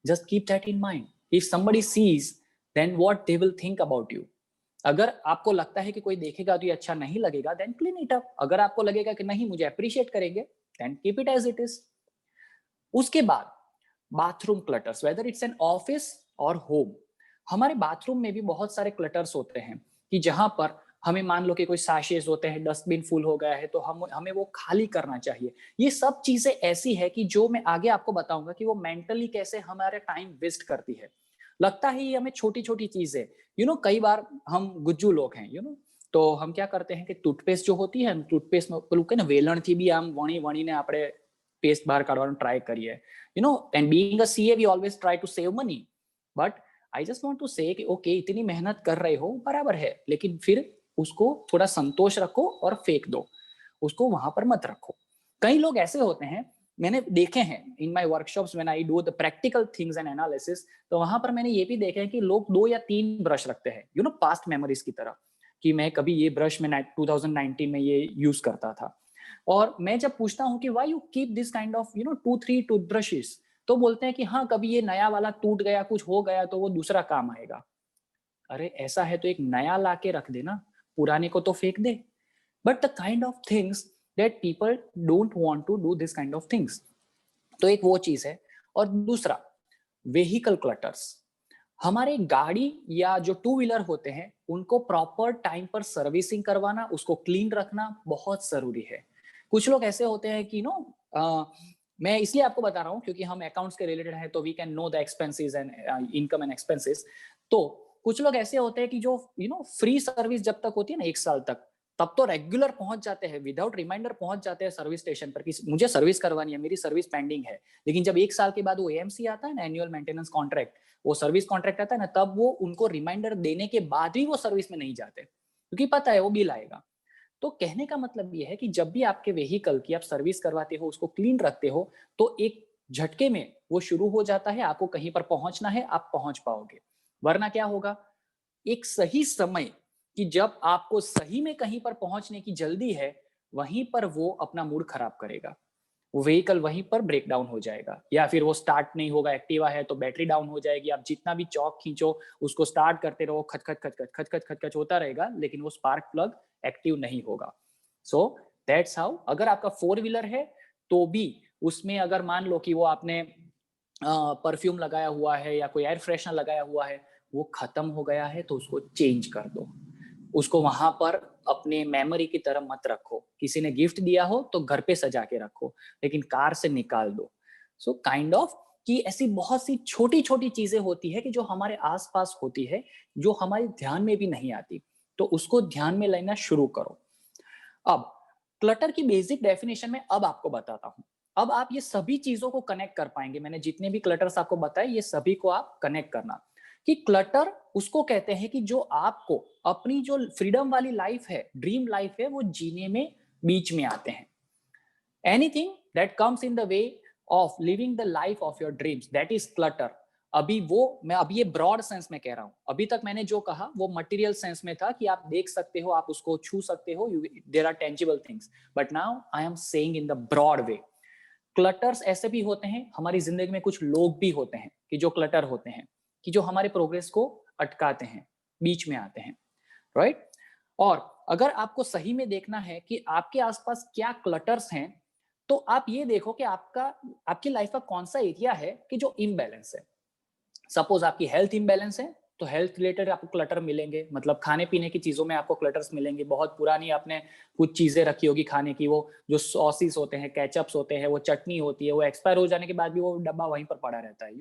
Just keep that in mind. If somebody sees then what they will think about you. अगर आपको लगता है कि कोई देखेगा तो ये अच्छा नहीं लगेगा, देन क्लीन इट अप। अगर आपको लगेगा कि नहीं मुझे अप्रिशिएट करेंगे, then keep it as it is. उसके बाद bathroom clutters, whether it's an office और होम। हमारे बाथरूम में भी बहुत सारे क्लटर्स होते हैं कि जहां पर हमें मान लो कि कोई सैशेस होते हैं, डस्टबिन फुल हो गया है तो हमें वो खाली करना चाहिए। ये सब चीजें ऐसी है कि जो मैं आगे आपको बताऊंगा कि वो मेंटली कैसे हमारे टाइम वेस्ट करती है। लगता है ये हमें छोटी छोटी चीजें, यू नो कई बार हम गुज्जू लोग हैं, यू नो तो हम क्या करते हैं कि टूथपेस्ट जो होती है, टूथपेस्ट में પેલું કે ને વેલણ થી બી આમ વણી વણીને આપણે પેસ્ટ બહાર કાઢવાનો ટ્રાય કરીએ, you know, and being a CA we always try to save money, but I just want to say कि ओके इतनी मेहनत कर रहे हो बराबर है, लेकिन फिर उसको थोड़ा संतोष रखो और फेंक दो, उसको वहां पर मत रखो। कई लोग ऐसे होते हैं, मैंने देखे हैं in my workshops when I do the practical things and analysis, तो वहां पर मैंने ये भी देखा है कि लोग 2 या 3 ब्रश रखते हैं, यू नो पास्ट मेमोरीज की तरह, कि मैं कभी ये ब्रश में 2019 में ये यूज करता था। और मैं जब पूछता हूँ कि why you keep this kind of 2-3 toothbrushes, तो बोलते हैं कि हाँ कभी ये नया वाला टूट गया, कुछ हो गया तो वो दूसरा काम आएगा। अरे ऐसा है तो एक नया लाके रख देना, पुराने को तो फेंक दे। But the kind of things that people don't want to do this kind of things. तो एक वो चीज है। और दूसरा व्हीकल क्लटर्स। हमारे गाड़ी या जो टू व्हीलर होते हैं उनको प्रॉपर टाइम पर सर्विसिंग करवाना, उसको क्लीन रखना बहुत जरूरी है। कुछ लोग ऐसे होते हैं कि मैं इसलिए आपको बता रहा हूँ क्योंकि हम अकाउंट्स के रिलेटेड हैं तो we can know the expenses and income and expenses. तो कुछ लोग ऐसे होते हैं कि जो फ्री सर्विस जब तक होती है ना 1 साल तक, तब तो रेगुलर पहुंच जाते हैं, विदाउट रिमाइंडर पहुंच जाते हैं सर्विस स्टेशन पर कि मुझे सर्विस करवानी है, मेरी सर्विस पेंडिंग है। लेकिन जब 1 साल के बाद वो एएमसी आता है ना, एनुअल मेंटेनेंस कॉन्ट्रैक्ट, वो सर्विस कॉन्ट्रैक्ट आता है ना, तब वो उनको रिमाइंडर देने के बाद भी वो सर्विस में नहीं जाते क्योंकि पता है वो बिल आएगा। तो कहने का मतलब ये है कि जब भी आपके व्हीकल की आप सर्विस करवाते हो, उसको क्लीन रखते हो, तो एक झटके में वो शुरू हो जाता है। आपको कहीं पर पहुंचना है, आप पहुंच पाओगे। वरना क्या होगा, एक सही समय कि जब आपको सही में कहीं पर पहुंचने की जल्दी है, वहीं पर वो अपना मूड खराब करेगा, वो व्हीकल वहीं पर ब्रेक डाउन हो जाएगा, या फिर वो स्टार्ट नहीं होगा। एक्टिवा है तो बैटरी डाउन हो जाएगी, आप जितना भी चौक खींचो, उसको स्टार्ट करते रहो, खच खच खच खच खच खच खच खच होता रहेगा, लेकिन वो स्पार्क प्लग एक्टिव नहीं होगा। So that's how. अगर आपका 4 व्हीलर है तो भी उसमें अगर मान लो कि वो आपने परफ्यूम लगाया हुआ है या कोई एयर फ्रेशनर लगाया हुआ है, वो खत्म हो गया है तो उसको चेंज कर दो। उसको वहां पर अपने मेमोरी की तरह मत रखो। किसी ने गिफ्ट दिया हो तो घर पे सजा के रखो, लेकिन कार से निकाल दो। सो काइंड ऑफ कि ऐसी बहुत सी छोटी छोटी चीजें होती है कि जो हमारे आसपास होती है, जो हमारे ध्यान में भी नहीं आती, तो उसको ध्यान में लेना शुरू करो। अब क्लटर की बेसिक डेफिनेशन में अब आपको बताता हूं। अब आप ये सभी चीजों को कनेक्ट कर पाएंगे। मैंने जितने भी क्लटर्स आपको बताए, ये सभी को आप कनेक्ट करना कि क्लटर उसको कहते हैं कि जो आपको अपनी जो फ्रीडम वाली लाइफ है, ड्रीम लाइफ है, वो जीने में बीच में आते हैं। Anything that comes in the way of living the life of your dreams, that is clutter. मैं अभी ये ब्रॉड सेंस में कह रहा हूं। अभी तक मैंने जो कहा वो मटेरियल सेंस में था कि आप देख सकते हो, आप उसको छू सकते हो, there are tangible things, but now I am saying in the broad way. Clutters ऐसे भी होते हैं, हमारी जिंदगी में कुछ लोग भी होते हैं कि जो क्लटर होते हैं, कि जो हमारे प्रोग्रेस को अटकाते हैं, बीच में आते हैं, राइट? और अगर आपको सही में देखना है कि आपके आसपास क्या क्लटर्स हैं, तो आप ये देखो कि आपकी लाइफ का कौन सा एरिया है कि जो इम्बैलेंस है। सपोज आपकी हेल्थ इम्बैलेंस है, तो हेल्थ रिलेटेड आपको क्लटर मिलेंगे, मतलब खाने पीने की चीजों में आपको क्लटर्स मिलेंगे। बहुत पुरानी आपने कुछ चीजें रखी होगी खाने की, वो जो सॉसेस होते हैं, केचप्स होते हैं, वो चटनी होती है, वो एक्सपायर हो जाने के बाद भी वो डब्बा वहीं पर पड़ा रहता है,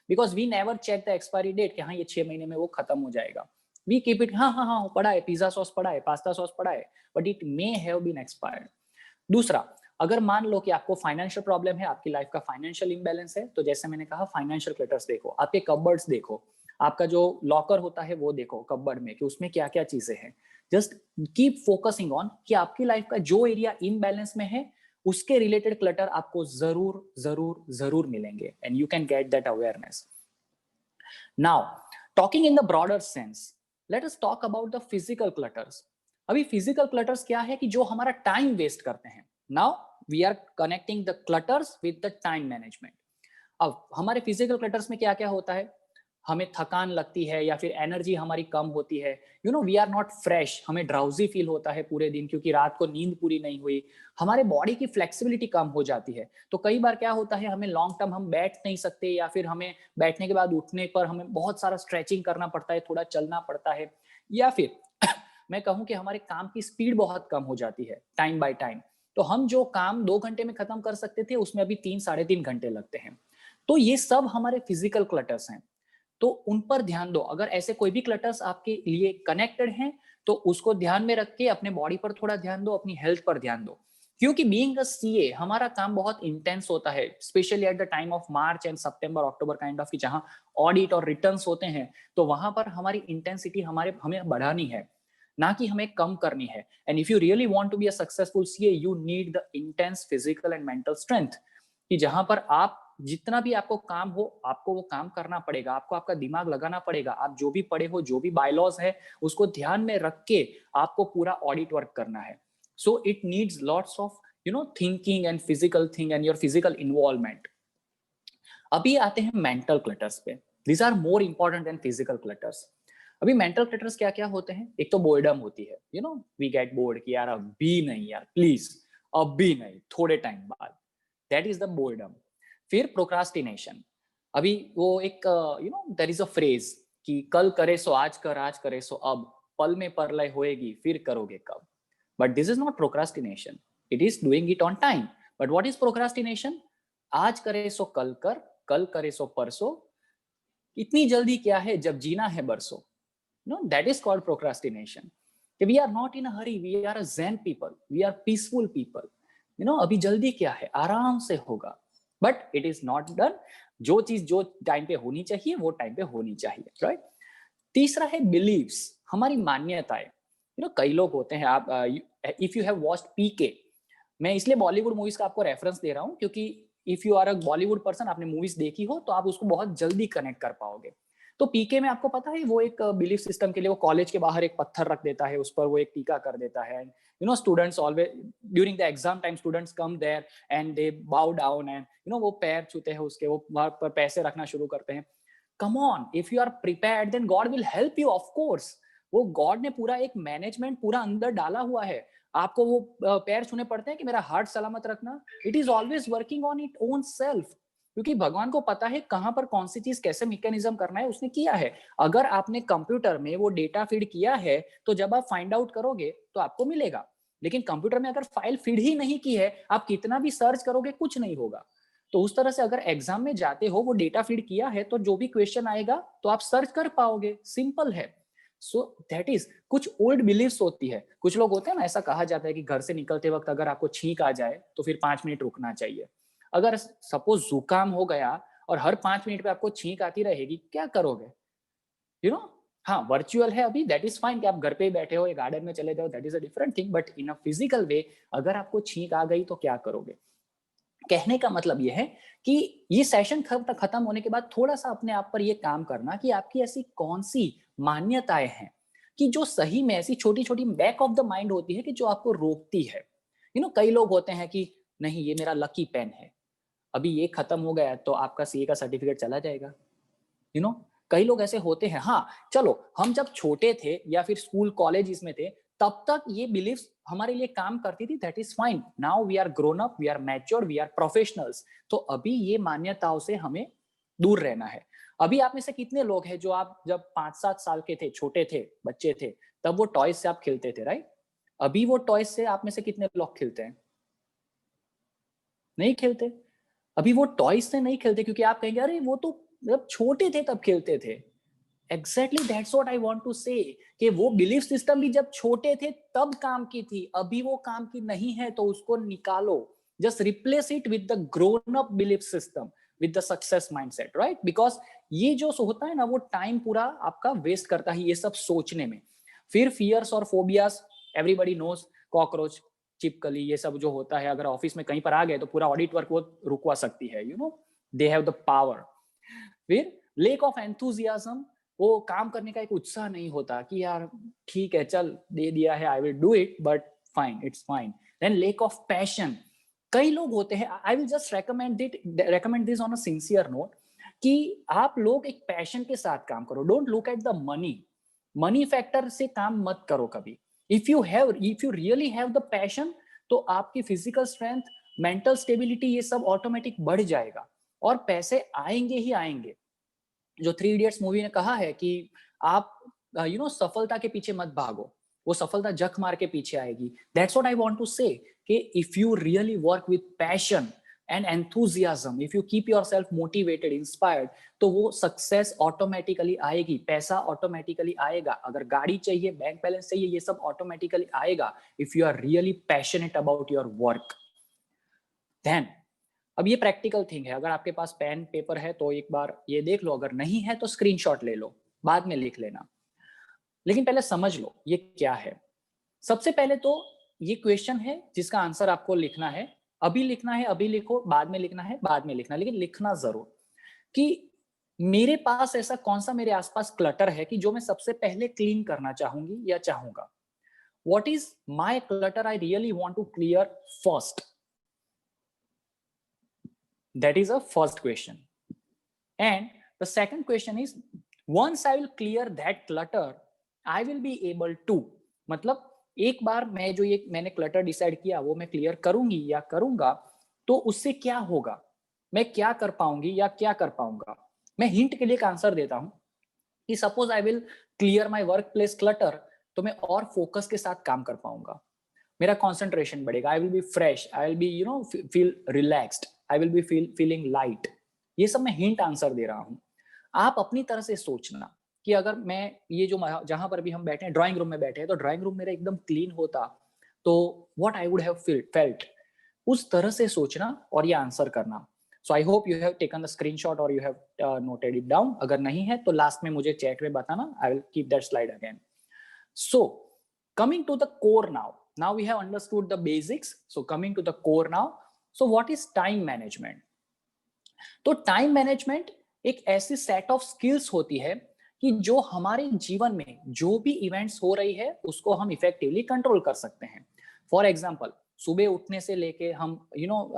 because we never check the expiry date कि हाँ ये 6 महीने में वो खत्म हो जाएगा। वी कीप इट, हाँ हाँ हाँ पड़ा है, पिज्जा सॉस पड़ा है, पास्ता सॉस पड़ा है, but it may have been expired. दूसरा, अगर मान लो कि आपको फाइनेंशियल प्रॉब्लम है, आपकी लाइफ का फाइनेंशियल इंबैलेंस है, तो जैसे मैंने कहा फाइनेंशियल क्लटर्स देखो, आपके कबर्ड्स देखो, आपका जो लॉकर होता है वो देखो कबर्ड में कि उसमें क्या क्या चीजें हैं। जस्ट कीप फोकसिंग ऑन कि आपकी लाइफ का जो एरिया इम्बैलेंस में है उसके रिलेटेड क्लटर आपको जरूर जरूर जरूर मिलेंगे, and you can get that awareness. Now talking in the broader sense, let us talk about the physical clutters. अभी फिजिकल क्लटर्स क्या है कि जो हमारा टाइम वेस्ट करते हैं। Now we are connecting the clutters with the time management. अब हमारे फिजिकल क्लटर्स में क्या क्या होता है, हमें थकान लगती है या फिर एनर्जी हमारी कम होती है, वी आर नॉट फ्रेश, हमें ड्राउजी फील होता है पूरे दिन क्योंकि रात को नींद पूरी नहीं हुई, हमारे बॉडी की फ्लेक्सिबिलिटी कम हो जाती है। तो कई बार क्या होता है, हमें लॉन्ग टर्म हम बैठ नहीं सकते, या फिर हमें बैठने के बाद उठने पर हमें बहुत सारा स्ट्रेचिंग करना पड़ता है, थोड़ा चलना पड़ता है, या फिर मैं कहूँ कि हमारे काम की स्पीड बहुत कम हो जाती है टाइम बाय टाइम। तो हम जो काम 2 घंटे में खत्म कर सकते थे उसमें अभी 3-3.5 घंटे लगते हैं। तो ये सब हमारे फिजिकल क्लटर्स हैं, तो उन पर ध्यान दो। अगर ऐसे कोई भी क्लटर्स आपके लिए कनेक्टेड हैं तो उसको ध्यान में रख के अपने बॉडी पर थोड़ा ध्यान दो, अपनी हेल्थ पर ध्यान दो। क्योंकि बीइंग अ सीए हमारा काम बहुत इंटेंस होता है, specially at the time of March and September October kind of, की जहां ऑडिट और रिटर्न्स होते हैं, तो वहां पर हमारी इंटेंसिटी हमें बढ़ानी है, ना कि हमें कम करनी है। And if you really want to be a successful CA, you need the intense physical and mental strength, कि जहां पर आप जितना भी आपको काम हो आपको वो काम करना पड़ेगा, आपको आपका दिमाग लगाना पड़ेगा, आप जो भी पढ़े हो, जो भी बायलॉज है उसको ध्यान में रख के आपको पूरा ऑडिट वर्क करना है। So it needs lots of thinking and physical thing and your physical involvement. अभी आते हैं मेंटल क्लटर्स पे। These are more important than physical clutters. अभी मेंटल क्लटर्स क्या क्या होते हैं, एक तो बोर्डम होती है, वी गेट बोर्ड कि यार अभी नहीं यार, प्लीज अभी नहीं, थोड़े टाइम बाद, दैट इज द बोर्डम। फिर प्रोक्रास्टिनेशन, अभी वो एक देयर इज अ फ्रेज कि कल करे सो आज कर, आज करे सो अब, पल में परलय होएगी फिर करोगे कब। But this is not procrastination, it is doing it on time. But what is procrastination, आज करे सो कल कर, कल करे सो परसों, इतनी जल्दी क्या है जब जीना है बरसों। That is called procrastination. We are not in a hurry, we are a zen people, we are peaceful people. अभी जल्दी क्या है, आराम से होगा, but it is not done. जो चीज जो टाइम पे होनी चाहिए वो टाइम पे होनी चाहिए, राइट। तीसरा है बिलीव्स, हमारी मान्यताएं। कई लोग होते हैं, आप इफ यू हैव वॉच्ड पीके, मैं इसलिए बॉलीवुड मूवीज का आपको रेफरेंस दे रहा हूँ क्योंकि if you are a Bollywood person, आपने मूवीज देखी हो तो आप उसको बहुत जल्दी कनेक्ट कर पाओगे। तो पीके में आपको पता है वो एक बिलीफ सिस्टम के लिए वो कॉलेज के बाहर एक पत्थर रख देता है, उस पर वो एक टीका कर देता है। Students always during the exam time, students come there and they bow down and वो पैर छूते हैं उसके, वो वहां पर पैसे रखना शुरू करते हैं। Come on, if you are prepared then God will help you, of course. वो गॉड ने पूरा एक मैनेजमेंट पूरा अंदर डाला हुआ है। आपको वो पैर छूने पड़ते हैं कि मेरा हार्ट सलामत रखना, it is always working on it own self, क्योंकि भगवान को पता है कहां पर कौन सी चीज कैसे मैकेनिज्म करना है, उसने किया है। अगर आपने कंप्यूटर में वो डेटा फीड किया है तो जब आप फाइंड आउट करोगे तो आपको मिलेगा। लेकिन कंप्यूटर में अगर फाइल फीड ही नहीं की है, आप कितना भी सर्च करोगे कुछ नहीं होगा। तो उस तरह से अगर एग्जाम में जाते हो, वो डेटा फीड किया है तो जो भी क्वेश्चन आएगा तो आप सर्च कर पाओगे, सिंपल है। सो दैट इज, कुछ ओल्ड बिलीव्स होती है। कुछ लोग होते हैं ना, ऐसा कहा जाता है कि घर से निकलते वक्त अगर आपको छींक आ जाए तो फिर 5 मिनट रुकना चाहिए। अगर सपोज जुकाम हो गया और हर 5 मिनट पे आपको छींक आती रहेगी, क्या करोगे? हाँ, वर्चुअल है अभी, दैट इज फाइन कि आप घर पे ही बैठे हो, एक गार्डन में चले जाओ, that is a different thing. But in a physical way अगर आपको छींक आ गई तो क्या करोगे? कहने का मतलब यह है कि ये सेशन खत्म होने के बाद थोड़ा सा अपने आप पर ये काम करना कि आपकी ऐसी कौन सी मान्यताएं हैं कि जो सही में ऐसी छोटी छोटी बैक ऑफ द माइंड होती है कि जो आपको रोकती है। कई लोग होते हैं कि नहीं ये मेरा लकी पेन है, अभी ये खत्म हो गया तो आपका सीए का सर्टिफिकेट चला जाएगा। यू नो कई लोग ऐसे होते हैं। हाँ चलो, हम जब छोटे थे या फिर स्कूल कॉलेज में थे तब तक ये बिलीव्स हमारे लिए काम करती थी, that is fine. Now we are grown up, we are mature, we are professionals, तो अभी ये मान्यताओं से हमें दूर रहना है। अभी आप में से कितने लोग हैं जो आप जब 5-7 साल के थे, छोटे थे, बच्चे थे, तब वो टॉयज से आप खेलते थे, राइट? अभी वो टॉयज से आप में से कितने लोग खेलते हैं? नहीं खेलते। अभी वो टॉयज से नहीं खेलते क्योंकि आप कहेंगे अरे वो तो जब छोटे थे तब खेलते थे। Exactly that's what I want to say, कि वो बिलीफ सिस्टम भी जब छोटे थे तब काम की थी, अभी वो काम की नहीं है, तो उसको निकालो। Just replace it with the grown up belief system, with the success mindset, right? Because ये जो होता है ना, वो टाइम पूरा आपका वेस्ट करता है ये सब सोचने में। फिर फियर्स और फोबियाज, एवरीबॉडी नोज, कॉकरोच, चिपकली, ये सब जो होता है, अगर ऑफिस में कहीं पर आ गए तो पूरा ऑडिट वर्क वो रुकवा सकती है, you know, they have the power. फिर लेक ऑफ एंथुजियाज्म, वो काम करने का एक उत्साह नहीं होता कि यार ठीक है चल दे दिया है, I will do it, but fine, it's fine. Then lack of passion, कई लोग होते हैं, I will just recommend this on a sincere note, कि आप लोग एक पैशन के साथ काम करो। Don't look at the money factor से काम मत करो कभी। If you really have the passion, तो आपकी फिजिकल स्ट्रेंथ, मेंटल स्टेबिलिटी, ये सब ऑटोमेटिक बढ़ जाएगा और पैसे आएंगे ही आएंगे। जो 3 इडियट्स मूवी ने कहा है कि आप सफलता के पीछे मत भागो, वो सफलता जख मार के पीछे आएगी। That's what I want to say, कि if you really work with passion and enthusiasm, if you keep yourself motivated, inspired, तो वो सक्सेस ऑटोमेटिकली आएगी, पैसा ऑटोमेटिकली आएगा। अगर गाड़ी चाहिए, बैंक बैलेंस चाहिए, ये सब ऑटोमेटिकली आएगा if you are really passionate about your work. Then अब ये प्रैक्टिकल थिंग है, अगर आपके पास पेन पेपर है तो एक बार ये देख लो, अगर नहीं है तो स्क्रीनशॉट ले लो, बाद में लिख लेना। लेकिन पहले समझ लो ये क्या है। सबसे पहले तो ये क्वेश्चन है जिसका आंसर आपको लिखना है। अभी लिखना है अभी लिखो, बाद में लिखना है बाद में लिखना, लेकिन लिखना जरूर कि मेरे पास ऐसा कौन सा मेरे आसपास क्लटर है कि जो मैं सबसे पहले क्लीन करना चाहूंगी या चाहूंगा। What is my clutter I really want to clear first? That is a first question. And the second question is, once I will clear that clutter, I will be able to, मतलब एक बार मैं जो ये मैंने clutter decide किया वो मैं clear करूंगी या करूंगा, तो उससे क्या होगा, मैं क्या कर पाऊंगी या क्या कर पाऊंगा। मैं हिंट के लिए एक आंसर देता हूं कि suppose I will clear my work place clutter, तो मैं और फोकस के साथ काम कर पाऊंगा, मेरा कंसंट्रेशन बढ़ेगा, I will be fresh, I will be feel relaxed, I will be feeling light. ये सब मैं हिंट आंसर दे रहा हूं। आप अपनी तरह से सोचना कि अगर मैं ये जो जहां पर भी हम बैठे हैं, ड्राइंग रूम में बैठे हैं, तो ड्राइंग रूम मेरा एकदम क्लीन होता तो what I would have felt, उस तरह से सोचना और ये आंसर करना। So I hope you have taken the screenshot और you have noted it down. अगर नहीं है तो लास्ट में मुझे चैट में बताना, I will keep that slide again. So coming to the core now, now we have understood the basics, so coming to the core now, so what is time management? तो time management एक ऐसी set of skills होती है कि जो हमारे जीवन में जो भी इवेंट्स हो रही है उसको हम इफेक्टिवली कंट्रोल कर सकते हैं। फॉर एग्जांपल, सुबह उठने से लेके हम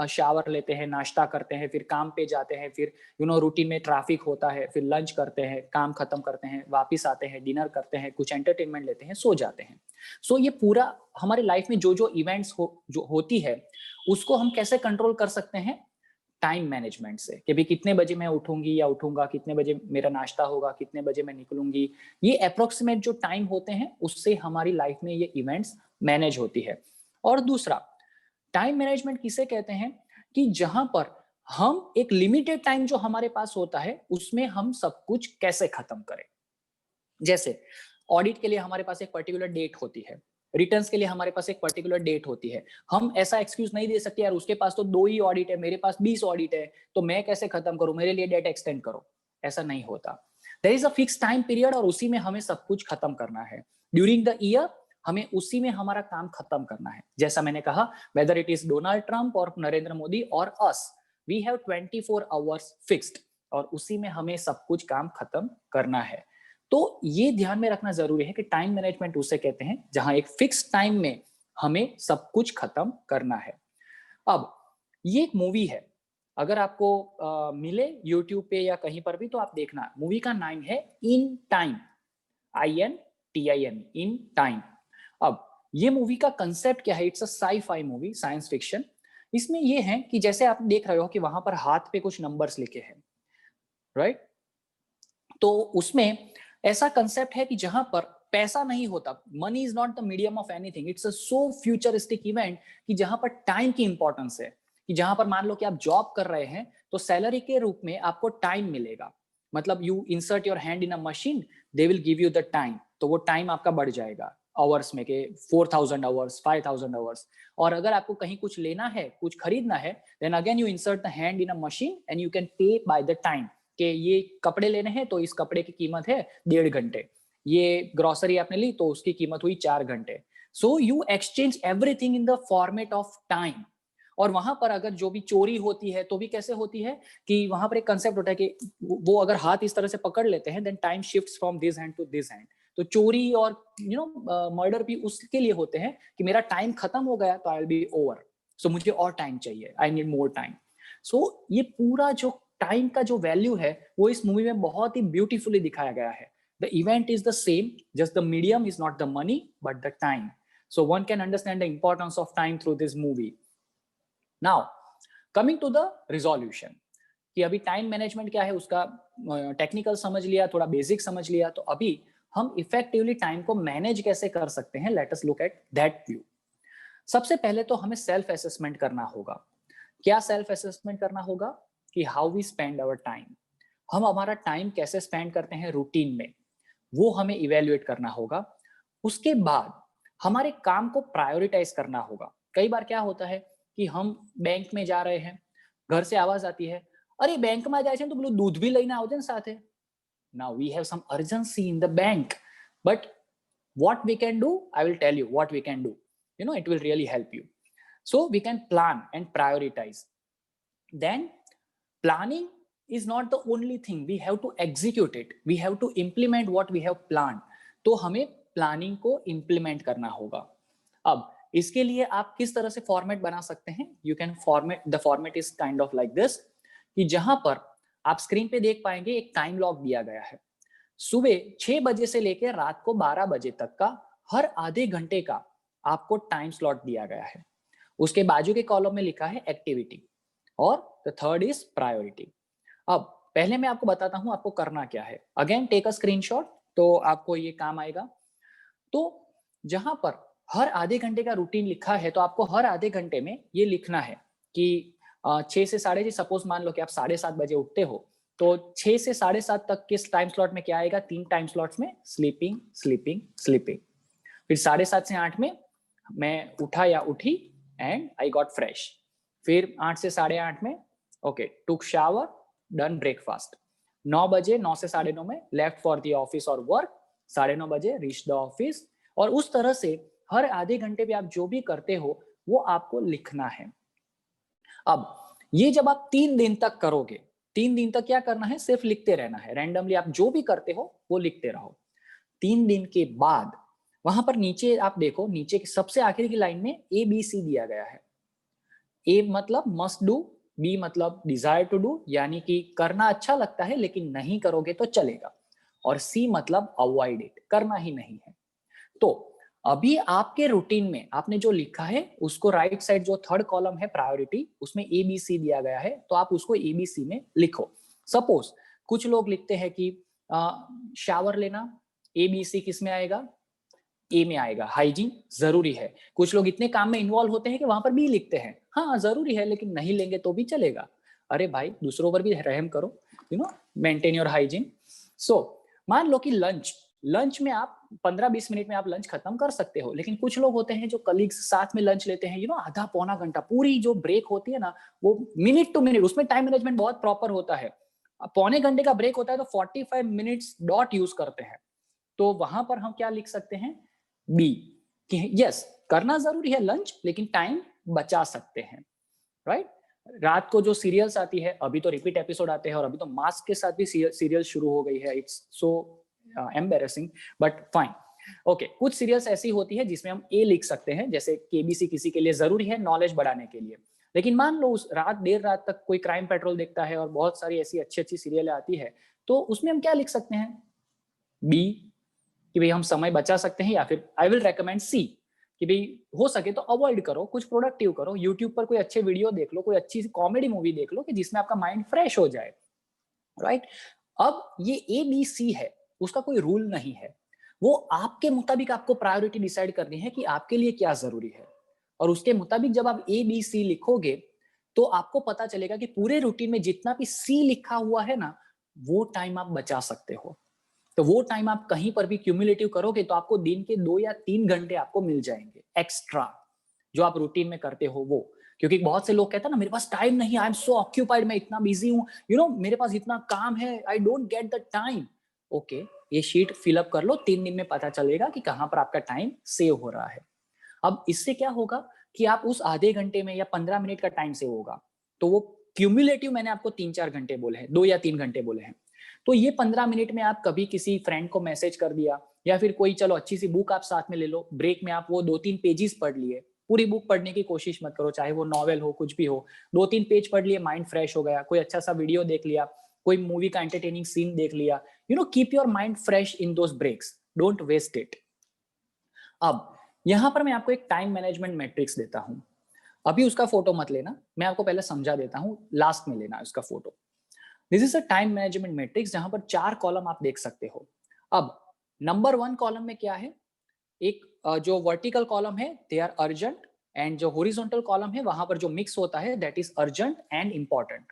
शावर लेते हैं, नाश्ता करते हैं, फिर काम पे जाते हैं, फिर रूटीन में ट्रैफिक होता है, फिर लंच करते हैं, काम खत्म करते हैं, वापस आते हैं, डिनर करते हैं, कुछ एंटरटेनमेंट लेते हैं, सो जाते हैं। सो ये पूरा हमारे लाइफ में जो जो इवेंट्स जो होती है उसको हम कैसे कंट्रोल कर सकते हैं? टाइम मैनेजमेंट से, कि भी कितने बजे मैं उठूंगी या उठूंगा, कितने बजे मेरा नाश्ता होगा, कितने बजे मैं निकलूंगी, ये अप्रोक्सीमेट जो टाइम होते हैं उससे हमारी लाइफ में ये इवेंट्स मैनेज होती है। और दूसरा, टाइम मैनेजमेंट किसे कहते हैं कि जहां पर हम एक लिमिटेड टाइम जो हमारे पास होता है उसमें हम सब कुछ कैसे खत्म करें। जैसे ऑडिट के लिए हमारे पास एक पर्टिकुलर डेट होती है, रिटर्न्स के लिए हमारे पास एक पर्टिकुलर डेट होती है। हम ऐसा एक्सक्यूज नहीं दे सकते यार उसके पास तो 2 ही ऑडिट है, मेरे पास 20 ऑडिट है, तो मैं कैसे खत्म करूं, मेरे लिए डेट एक्सटेंड करो। ऐसा नहीं होता। There is a fix time period और उसी में हमें सब कुछ खत्म करना है। ड्यूरिंग द ईयर हमें उसी में हमारा काम खत्म करना है। जैसा मैंने कहा, weather it is Donald Trump और नरेंद्र मोदी और अस, वी हैव 24 आवर्स फिक्स्ड और उसी में हमें सब कुछ काम खत्म करना है। तो ये ध्यान में रखना जरूरी है कि टाइम मैनेजमेंट उसे कहते हैं जहां एक फिक्स टाइम में हमें सब कुछ खत्म करना है। अब ये एक मूवी है, अगर आपको मिले यूट्यूब पे या कहीं पर भी तो आप देखना, मूवी का नाम है in time, INTIME, in time. अब ये मूवी का कंसेप्ट क्या है? It's a sci-fi movie, science fiction. इसमें ये है कि जैसे आप देख रहे हो कि वहां पर हाथ पे कुछ नंबर्स लिखे हैं, राइट? तो उसमें ऐसा कंसेप्ट है कि जहां पर पैसा नहीं होता, money is not the medium of anything, it's a so futuristic event कि जहां पर टाइम की इंपॉर्टेंस है, कि जहां पर मान लो कि आप जॉब कर रहे हैं तो सैलरी के रूप में आपको टाइम मिलेगा। मतलब you insert your hand in a machine, they will give you the time, तो वो टाइम आपका बढ़ जाएगा आवर्स में के 4000 आवर्स, 5000 आवर्स। और अगर आपको कहीं कुछ लेना है, कुछ खरीदना है, then again you insert the hand in a machine and you can pay by the time, कि ये कपड़े लेने हैं तो इस कपड़े की कीमत है 1.5 घंटे, ये ग्रोसरी आपने ली तो उसकी कीमत हुई 4 घंटे। So you exchange everything in the format of time. और वहां पर अगर जो भी चोरी होती है तो भी कैसे होती है कि वहां पर एक कंसेप्ट होता है कि वो अगर हाथ इस तरह से पकड़ लेते हैं, then time shifts from this hand to this hand. तो चोरी और मर्डर भी उसके लिए होते हैं कि मेरा टाइम खत्म हो गया तो आई विल बी ओवर, सो मुझे और टाइम चाहिए, आई नीड मोर टाइम। सो ये पूरा जो टाइम का जो वैल्यू है वो इस मूवी में बहुत ही ब्यूटीफुली दिखाया गया है। The event is the same, just the medium is not the money but the time. So one can understand the importance of time through this movie. Now coming to the resolution, कि अभी time management क्या है उसका technical समझ लिया, थोड़ा basic समझ लिया, तो अभी हम इफेक्टिवली टाइम को मैनेज कैसे कर सकते हैं, let us look at that view. सबसे पहले तो हमें सेल्फ असेसमेंट करना होगा। क्या सेल्फ असेसमेंट करना होगा? कि how we spend our time, हम हमारा टाइम कैसे स्पेंड करते हैं रूटीन में, वो हमें इवेल्युएट करना होगा। उसके बाद हमारे काम को प्रायोरिटाइज करना होगा। कई बार क्या होता है कि हम बैंक में जा रहे हैं, घर से आवाज आती है, अरे बैंक में जाए तो बोलो दूध भी लेना आवजे साथे। Now we have some urgency in the bank, but what we can do, I will tell you what we can do, it will really help you. So we can plan and prioritize. Then planning is not the only thing, we have to execute it, we have to implement what we have planned. तो हमें planning को implement करना होगा। अब इसके लिए आप किस तरह से फॉर्मेट बना सकते हैं? You can format, the format is kind of like this, कि जहां पर आप स्क्रीन पे देख पाएंगे एक टाइम लॉग दिया गया है। सुबह 6 बजे से लेकर रात को 12 बजे तक का हर आधे घंटे का आपको टाइम स्लॉट दिया गया है। उसके बाजू के कॉलम में लिखा है एक्टिविटी, और द थर्ड इज प्रायोरिटी। अब पहले मैं आपको बताता हूं आपको करना क्या है। अगेन टेक अ स्क्रीनशॉट, तो आपको ये काम आएगा। तो जहां पर हर आधे घंटे का रूटीन लिखा है, तो आपको हर आधे घंटे में ये लिखना है कि 6 से 6:30, सपोज मान लो कि आप 7:30 बजे उठते हो, तो 6 से 7:30 तक के टाइम स्लॉट में क्या आएगा? 3 टाइम स्लॉट्स में स्लीपिंग स्लीपिंग स्लीपिंग। फिर 7:30 से 8 में मैं उठा या उठी एंड आई गॉट फ्रेश। फिर 8 से 8:30 में ओके टुक शावर, डन ब्रेकफास्ट। 9 बजे, 9 से 9:30 में लेफ्ट फॉर द ऑफिस और वर्क, 9:30 बजे रीच द ऑफिस। और उस तरह से हर आधे घंटे पे आप जो भी करते हो वो आपको लिखना है। अब ये जब आप 3 दिन तक करोगे, 3 दिन तक क्या करना है? सिर्फ लिखते रहना है, रैंडमली आप जो भी करते हो वो लिखते रहो। 3 दिन के बाद वहां पर नीचे आप देखो, नीचे की सबसे आखिरी की लाइन में ABC दिया गया है। ए मतलब मस्ट डू, बी मतलब डिजायर टू डू, यानी कि करना अच्छा लगता है लेकिन नहीं करोगे तो चलेगा, और सी मतलब अवॉइड इट, करना ही नहीं है। तो अभी आपके रूटीन में आपने जो लिखा है उसको राइट साइड जो थर्ड कॉलम है प्रायोरिटी, उसमें ABC दिया गया है, तो आप उसको ABC में लिखो। सपोज कुछ लोग लिखते हैं कि शावर लेना, ABC किस में आएगा? ए में आएगा, हाइजीन जरूरी है। कुछ लोग इतने काम में इन्वॉल्व होते हैं कि वहां पर बी लिखते हैं, हाँ जरूरी है लेकिन नहीं लेंगे तो भी चलेगा। अरे भाई दूसरों पर भी रहम करो, मेंटेन योर हाइजीन। सो मान लो कि लंच में आप 15-20 मिनट में आप लंच खत्म कर सकते हो, लेकिन कुछ लोग होते हैं जो कलीग्स साथ में लंच लेते हैं, आधा पौना घंटा, पूरी जो ब्रेक होती है ना वो मिनट टू मिनट, उसमें टाइम मैनेजमेंट बहुत प्रॉपर होता है। पौने घंटे का ब्रेक होता है तो 45 मिनट्स डॉट यूज करते हैं। तो वहां पर हम क्या लिख सकते हैं? बी, कि यस करना जरूरी है लंच लेकिन टाइम बचा सकते हैं, राइट? रात को जो सीरियल्स आती है, अभी तो रिपीट एपिसोड आते हैं और अभी तो मास्क के साथ भी सीरियल शुरू हो गई है, it's so embarrassing but fine. Okay, कुछ सीरियल्स ऐसी होती है जिसमें हम ए लिख सकते हैं, जैसे KBC किसी के लिए जरूरी है नॉलेज बढ़ाने के लिए, लेकिन मान लो उस रात देर रात तक कोई क्राइम पेट्रोल देखता है और बहुत सारी ऐसी अच्छी अच्छी सीरियल आती है, तो उसमें हम क्या लिख सकते हैं? बी, कि भाई हम समय बचा सकते हैं, या फिर आई विल रेकमेंड सी, कि भाई हो सके तो अवॉइड करो, कुछ प्रोडक्टिव करो, यूट्यूब पर कोई अच्छे वीडियो देख लो, कोई अच्छी कॉमेडी मूवी देख लो कि जिसमें आपका माइंड फ्रेश हो जाए, राइट? अब ये ए बी सी है, उसका कोई रूल नहीं है, वो आपके मुताबिक आपको प्रायोरिटी डिसाइड करनी है कि आपके लिए क्या जरूरी है, और उसके मुताबिक जब आप ए बी सी लिखोगे तो आपको पता चलेगा कि पूरे रूटीन में जितना भी सी लिखा हुआ है ना, वो टाइम आप बचा सकते हो। तो वो टाइम आप कहीं पर भी क्यूमुलेटिव करोगे तो आपको दिन के 2 या 3 घंटे आपको मिल जाएंगे एक्स्ट्रा, जो आप रूटीन में करते हो वो। क्योंकि बहुत से लोग कहते हैं ना, मेरे पास टाइम नहीं, आई एम सो ऑक्यूपाइड, मैं इतना बिजी हूँ, मेरे पास इतना काम है, I don't get the time. Okay, ये शीट फिलअप कर लो, 3 दिन में पता चलेगा कि कहाँ पर आपका टाइम सेव हो रहा है। अब इससे क्या होगा कि आप उस आधे घंटे में या 15 मिनट का टाइम सेव होगा, तो वो क्यूमुलेटिव मैंने आपको 3-4 घंटे बोले हैं, 2 या 3 घंटे बोले हैं, तो ये 15 मिनट में आप कभी किसी फ्रेंड को मैसेज कर दिया, या फिर कोई चलो अच्छी सी बुक आप साथ में ले लो, ब्रेक में आप वो 2-3 पेजेस पढ़ लिए, पूरी बुक पढ़ने की कोशिश मत करो, चाहे वो नॉवेल हो, कुछ भी हो, 2-3 पेज पढ़ लिए, माइंड फ्रेश हो गया, कोई अच्छा सा वीडियो देख लिया, कोई मूवी का एंटरटेनिंग सीन देख लिया, keep your mind fresh in those breaks, don't waste it. अब यहां पर मैं आपको एक टाइम मैनेजमेंट मैट्रिक्स देता हूं, अभी उसका फोटो मत लेना, मैं आपको पहले समझा देता हूं, लास्ट में लेना उसका photo. This is a time management matrix, जहां पर 4 कॉलम आप देख सकते हो। अब नंबर 1 कॉलम में क्या है, एक जो वर्टिकल कॉलम है दे आर अर्जेंट, एंड जो हॉरिजॉन्टल कॉलम है वहां पर जो मिक्स होता है that is urgent and important,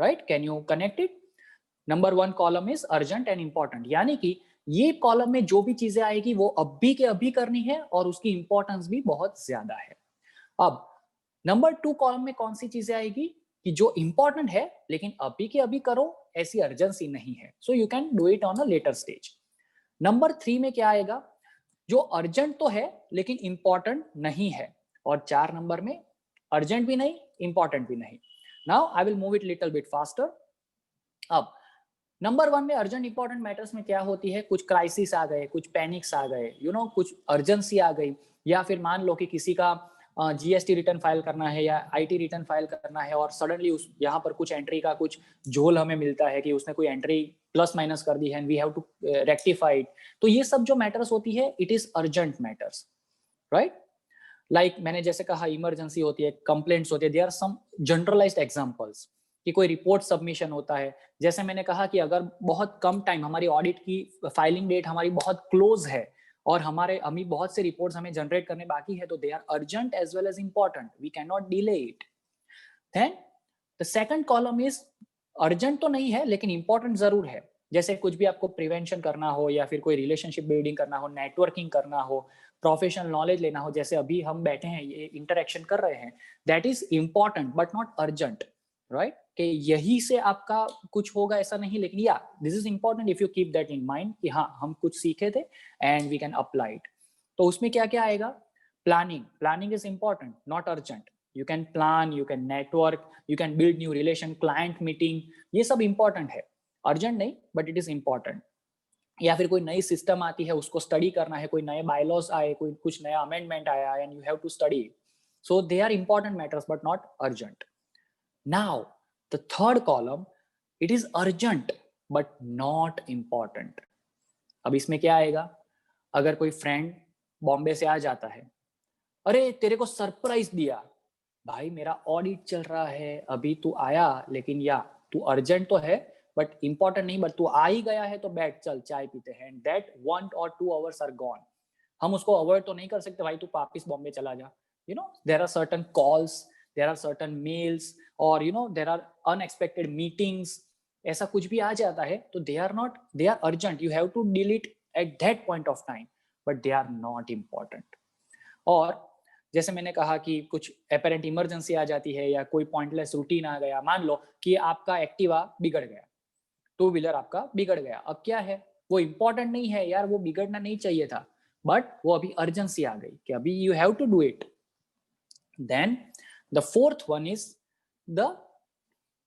right? Can you connect it? Number 1 column is urgent and important, यानी कि ये कॉलम में जो भी चीजें आएगी वो अभी के अभी करनी है और उसकी इंपॉर्टेंस भी बहुत ज्यादा है। अब नंबर 2 कॉलम में कौन सी चीजें आएगी कि जो इंपॉर्टेंट है लेकिन अभी के अभी करो, ऐसी अर्जेंसी नहीं है, सो you can do it on a later stage. Number 3 में क्या आएगा, जो अर्जेंट तो है लेकिन इंपॉर्टेंट नहीं है, और 4 नंबर में अर्जेंट भी नहीं, इंपॉर्टेंट भी नहीं। Now I will move it little bit faster. अब नंबर 1 में अर्जेंट इंपॉर्टेंट मैटर्स में क्या होती है, कुछ क्राइसिस आ गए, कुछ पैनिक्स आ गए, कुछ अर्जेंसी आ गई, या फिर मान लो कि किसी का जीएसटी रिटर्न फाइल करना है या आईटी रिटर्न फाइल करना है, और सडनली उस यहाँ पर कुछ एंट्री का कुछ झोल हमें मिलता है कि उसने कोई एंट्री प्लस माइनस कर दी है and we have to rectify it. तो ये सब जो मैटर्स होती है it is urgent matters, right? Like मैंने जैसे कहा, इमरजेंसी होती है, कंप्लेंट्स होती है, there are some generalized examples कि कोई रिपोर्ट सबमिशन होता है, जैसे मैंने कहा कि अगर बहुत कम टाइम, हमारी ऑडिट की फाइलिंग डेट हमारी बहुत क्लोज है और अभी बहुत से रिपोर्ट्स हमें जनरेट करने बाकी है, तो they are urgent as well as important, we can not delay it. Then the second column is urgent तो नहीं है लेकिन इंपॉर्टेंट जरूर है, जैसे कुछ भी आपको प्रिवेंशन करना हो, या फिर कोई रिलेशनशिप बिल्डिंग करना हो, नेटवर्किंग करना हो, प्रोफेशनल नॉलेज लेना हो, जैसे अभी हम बैठे हैं ये इंटरेक्शन कर रहे हैं, that is important but not urgent, right? कि यही से आपका कुछ होगा ऐसा नहीं, लेकिन या this is important if you keep that in mind कि हाँ हम कुछ सीखे थे and we can apply it. तो उसमें क्या क्या आएगा, planning is important not urgent, you can plan, you can network, you can build new relation, client meeting, ये सब इंपॉर्टेंट है, अर्जेंट नहीं बट इट इज इंपॉर्टेंट। या फिर कोई नई सिस्टम आती है उसको स्टडी करना है, कोई नए बायलॉज आए, कोई कुछ नया अमेंडमेंट आया and you have to study, so they are important matters but not urgent. Now the third column, it is urgent but not important। अब इसमें क्या आएगा, अगर कोई फ्रेंड बॉम्बे से आ जाता है, अरे तेरे को सरप्राइज दिया, भाई मेरा ऑडिट चल रहा है, अभी तू आया, लेकिन या तू अर्जेंट तो है बट इंपॉर्टेंट नहीं, बट तू आ ही गया है तो बैठ चल चाय पीते हैं, and that 1 or 2 hours are gone. हम उसको अवॉइड तो नहीं कर सकते, भाई तू वापिस बॉम्बे चला जा, there are certain calls, there are certain mails, or there are unexpected meetings, ऐसा कुछ भी आ जाता है तो they are urgent, you have to deal it at that point of time but they are not important। और जैसे मैंने कहा कि कुछ apparent emergency आ जाती है या कोई pointless routine आ गया, मान लो कि आपका एक्टिवा बिगड़ गया, 2 व्हीलर आपका बिगड़ गया, अब क्या है, वो इंपॉर्टेंट नहीं है यार, वो बिगड़ना नहीं चाहिए था, बट वो अभी अर्जेंसी आ गई कि अभी you have to do it. Then the fourth one is the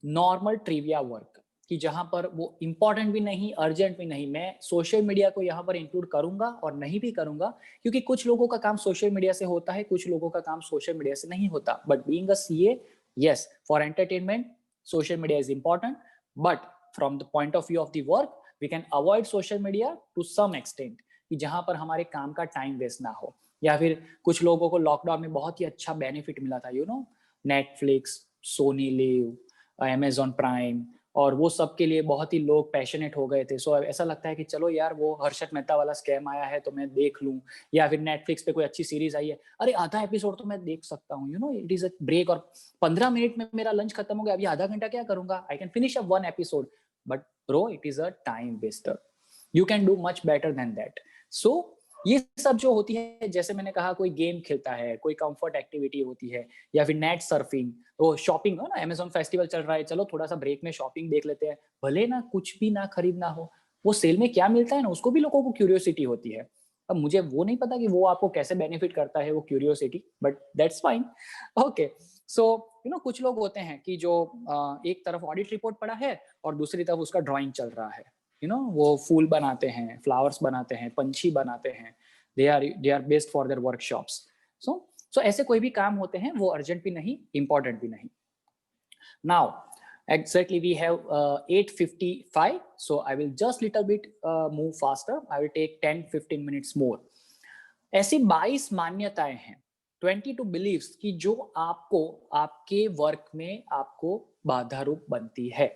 normal trivia work, कि जहां पर वो इंपॉर्टेंट भी नहीं, अर्जेंट भी नहीं, मैं सोशल मीडिया को यहाँ पर इंक्लूड करूंगा और नहीं भी करूंगा, क्योंकि कुछ लोगों का काम सोशल मीडिया से होता है, कुछ लोगों का काम सोशल मीडिया से नहीं होता, but being a CA Yes, for entertainment, social media is important, but from the point of view of the work, we can avoid social media to some extent, कि जहां पर हमारे काम का टाइम वेस्ट ना हो. या फिर कुछ लोगों को लॉकडाउन में बहुत ही अच्छा बेनिफिट मिला था, Netflix, Sony LIV, Amazon Prime, और वो सब के लिए बहुत ही लोग पैशनेट हो गए थे. सो ऐसा लगता है कि चलो यार वो हर्षद मेहता वाला स्कैम आया है तो मैं देख लूं, या फिर नेटफ्लिक्स पे कोई अच्छी सीरीज आई है, अरे आधा एपिसोड तो मैं देख सकता हूँ, इट इज अ ब्रेक, और 15 मिनट में मेरा लंच खत्म हो गया, अभी आधा घंटा क्या करूंगा, I can finish up one episode. But bro, it is a time waster. You can do much better then that. So ये सब जो होती है, जैसे मैंने कहा, कोई गेम खेलता है, कोई कंफर्ट एक्टिविटी होती है, या फिर नेट सर्फिंग, वो शॉपिंग हो ना, अमेजॉन फेस्टिवल चल रहा है, चलो थोड़ा सा ब्रेक में शॉपिंग देख लेते हैं, भले ना कुछ भी ना खरीदना हो, वो सेल में क्या मिलता है ना, उसको भी लोगों को क्यूरियोसिटी होती है. अब मुझे वो नहीं पता कि वो आपको कैसे बेनिफिट करता है वो curiosity, but that's fine. Okay, so कुछ लोग होते हैं कि जो एक तरफ ऑडिट रिपोर्ट पड़ा है और दूसरी तरफ उसका ड्राइंग चल रहा है. वो फूल बनाते हैं, फ्लावर्स बनाते हैं, पंछी बनाते हैं, they are based for their workshops. So ऐसे कोई भी काम होते हैं, वो अर्जेंट भी नहीं, इंपॉर्टेंट भी नहीं. Now exactly we have 8:55, so I will just little bit move faster. I will take 10-15 minutes more. ऐसी 22 मान्यताएं हैं, 22 beliefs कि जो आपको आपके वर्क में आपको बाधा रूप बनती है.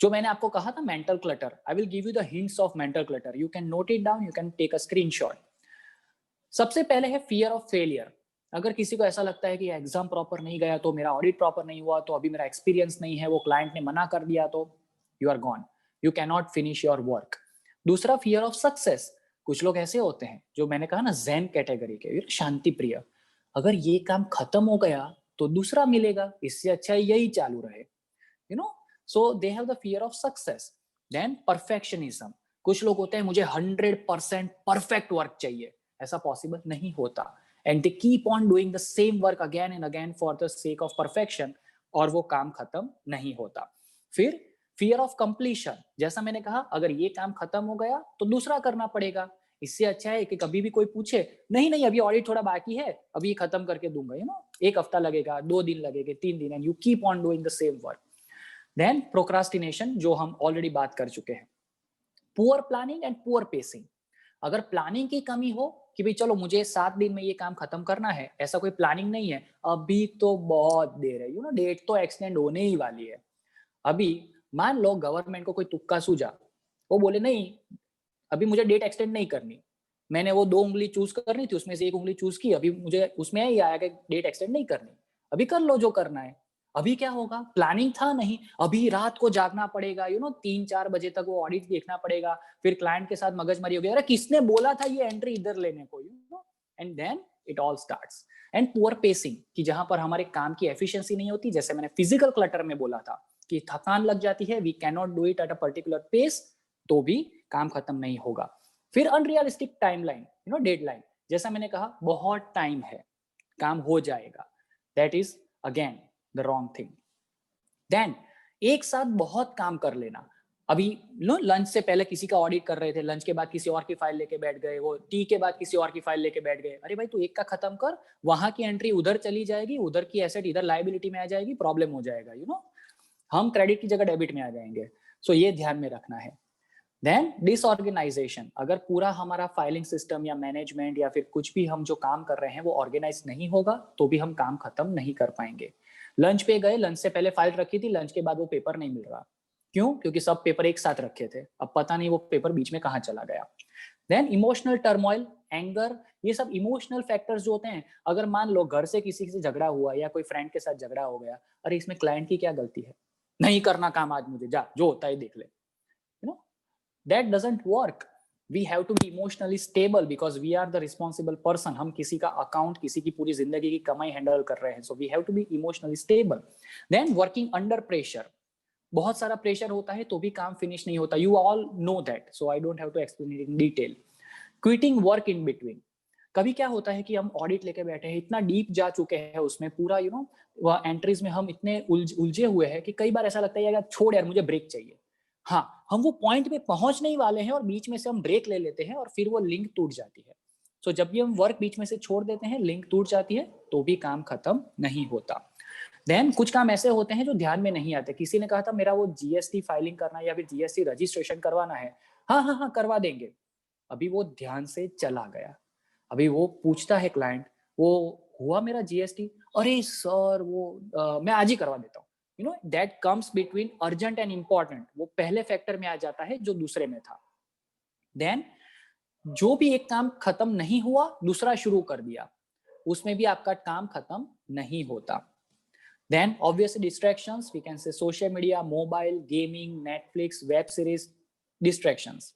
जो मैंने आपको कहा था mental clutter, I will give you the hints of mental clutter. You can note it down, you can take a screenshot. सबसे पहले है फियर ऑफ फेलियर. अगर किसी को ऐसा लगता है कि एग्जाम प्रॉपर नहीं गया तो मेरा ऑडिट प्रॉपर नहीं हुआ, तो अभी मेरा एक्सपीरियंस नहीं है, वो क्लाइंट ने मना कर दिया, तो you are gone, you can not finish your work. दूसरा फियर ऑफ सक्सेस. कुछ लोग ऐसे होते हैं जो मैंने कहा ना, ज़ेन कैटेगरी के, शांति प्रिय. अगर ये काम खत्म हो गया तो दूसरा मिलेगा, इससे अच्छा यही चालू रहे. So they have the fear of success. Then perfectionism. कुछ लोग होते हैं मुझे 100% परफेक्ट वर्क चाहिए. ऐसा पॉसिबल नहीं होता, and they keep on doing the same work again and again for the sake of perfection, और वो काम खत्म नहीं होता. फिर fear of completion. जैसा मैंने कहा, अगर ये काम खत्म हो गया तो दूसरा करना पड़ेगा. इससे अच्छा है कि कभी भी कोई पूछे, नहीं अभी ऑडिट थोड़ा बाकी है, अभी खत्म करके दूंगा, 1 हफ्ता लगेगा, 2 दिन लगेंगे, 3 दिन, and you keep on doing the same work. Then procrastination, जो हम ऑलरेडी बात कर चुके हैं. Poor planning and poor pacing. अगर प्लानिंग की कमी हो कि भाई चलो मुझे 7 दिन में ये काम खत्म करना है, ऐसा कोई प्लानिंग नहीं है, अभी तो बहुत देर है, डेट तो एक्सटेंड होने ही वाली है. अभी मान लो गवर्नमेंट को कोई तुक्का सूझा, वो बोले नहीं अभी मुझे डेट एक्सटेंड नहीं करनी, मैंने वो 2 उंगली चूज करनी थी, उसमें से 1 उंगली चूज की, अभी मुझे उसमें ही आया कि डेट एक्सटेंड नहीं करनी, अभी कर लो जो करना है. अभी क्या होगा, प्लानिंग था नहीं, अभी रात को जागना पड़ेगा, 3-4 बजे तक वो ऑडिट देखना पड़ेगा, फिर क्लाइंट के साथ मगजमारी होगी, अरे किसने बोला था ये एंट्री इधर लेने को, and then it all starts. And poor pacing, कि जहां पर हमारे काम की एफिशिएंसी नहीं होती, जैसे मैंने फिजिकल क्लटर में बोला था कि थकान लग जाती है, we can not do it at a particular pace, तो भी काम खत्म नहीं होगा. फिर अनरियलिस्टिक टाइमलाइन, डेडलाइन. जैसा मैंने कहा, बहुत टाइम है, काम हो जाएगा, that is again the wrong thing. Then एक साथ बहुत काम कर लेना. अभी लंच से पहले किसी का ऑडिट कर रहे थे, लंच के बाद किसी और की फाइल लेके बैठ गए, वो टी के बाद किसी और की फाइल लेके बैठ गए. अरे भाई तू एक का खत्म कर, वहां की एंट्री उधर चली जाएगी, उधर की एसेट इधर लायबिलिटी में आ जाएगी, प्रॉब्लम हो जाएगा, हम क्रेडिट की जगह डेबिट में आ जाएंगे. सो ये ध्यान में रखना है. Then disorganization. अगर पूरा हमारा फाइलिंग सिस्टम या मैनेजमेंट या फिर कुछ भी हम जो काम कर रहे हैं वो ऑर्गेनाइज नहीं होगा, तो भी हम काम खत्म नहीं कर पाएंगे. लंच पे गए, लंच से पहले फाइल रखी थी, लंच के बाद वो पेपर नहीं मिल रहा, क्यों? क्योंकि सब पेपर एक साथ रखे थे, अब पता नहीं वो पेपर बीच में कहाँ चला गया. देन इमोशनल टर्मोइल, एंगर, ये सब इमोशनल फैक्टर्स जो होते हैं. अगर मान लो घर से किसी से झगड़ा हुआ या कोई फ्रेंड के साथ झगड़ा हो गया, अरे इसमें क्लाइंट की क्या गलती है, नहीं करना काम आज मुझे, जा जो होता है देख ले, that doesn't work. We have to be emotionally stable because we are the responsible person. हम किसी का अकाउंट, किसी की पूरी जिंदगी की कमाई हैंडल कर रहे हैं, so we have to be emotionally stable. Then working under pressure. बहुत सारा प्रेशर होता है तो भी काम फिनिश नहीं होता. You all know that, so I don't have to explain it in detail. Quitting work in between. कभी क्या होता है कि हम ऑडिट लेके बैठे हैं, इतना डीप जा चुके हैं उसमें, पूरा वह एंट्रीज में हम इतने उलझे हुए हैं कि कई बार ऐसा लगता है यार छोड़ यार मुझे ब्रेक चाहिए. हाँ, हम वो पॉइंट पे पहुंच नहीं वाले हैं और बीच में से हम ब्रेक ले लेते हैं और फिर वो लिंक टूट जाती है. सो जब भी हम वर्क बीच में से छोड़ देते हैं, लिंक टूट जाती है, तो भी काम खत्म नहीं होता. देन कुछ काम ऐसे होते हैं जो ध्यान में नहीं आते. किसी ने कहा था मेरा वो जीएसटी फाइलिंग करना है या फिर जीएसटी रजिस्ट्रेशन करवाना है, हाँ हाँ हाँ करवा देंगे. अभी वो ध्यान से चला गया. अभी वो पूछता है क्लाइंट, वो हुआ मेरा जीएसटी, अरे सर वो मैं आज ही करवा देता हूँ. You know that comes between urgent and important. वो पहले फैक्टर में आ जाता है जो दूसरे में था. देन जो भी एक काम खत्म नहीं हुआ दूसरा शुरू कर दिया, उसमें भी आपका काम खत्म नहीं होता. Then obviously distractions, we can say social media, mobile, gaming, Netflix, web series, distractions.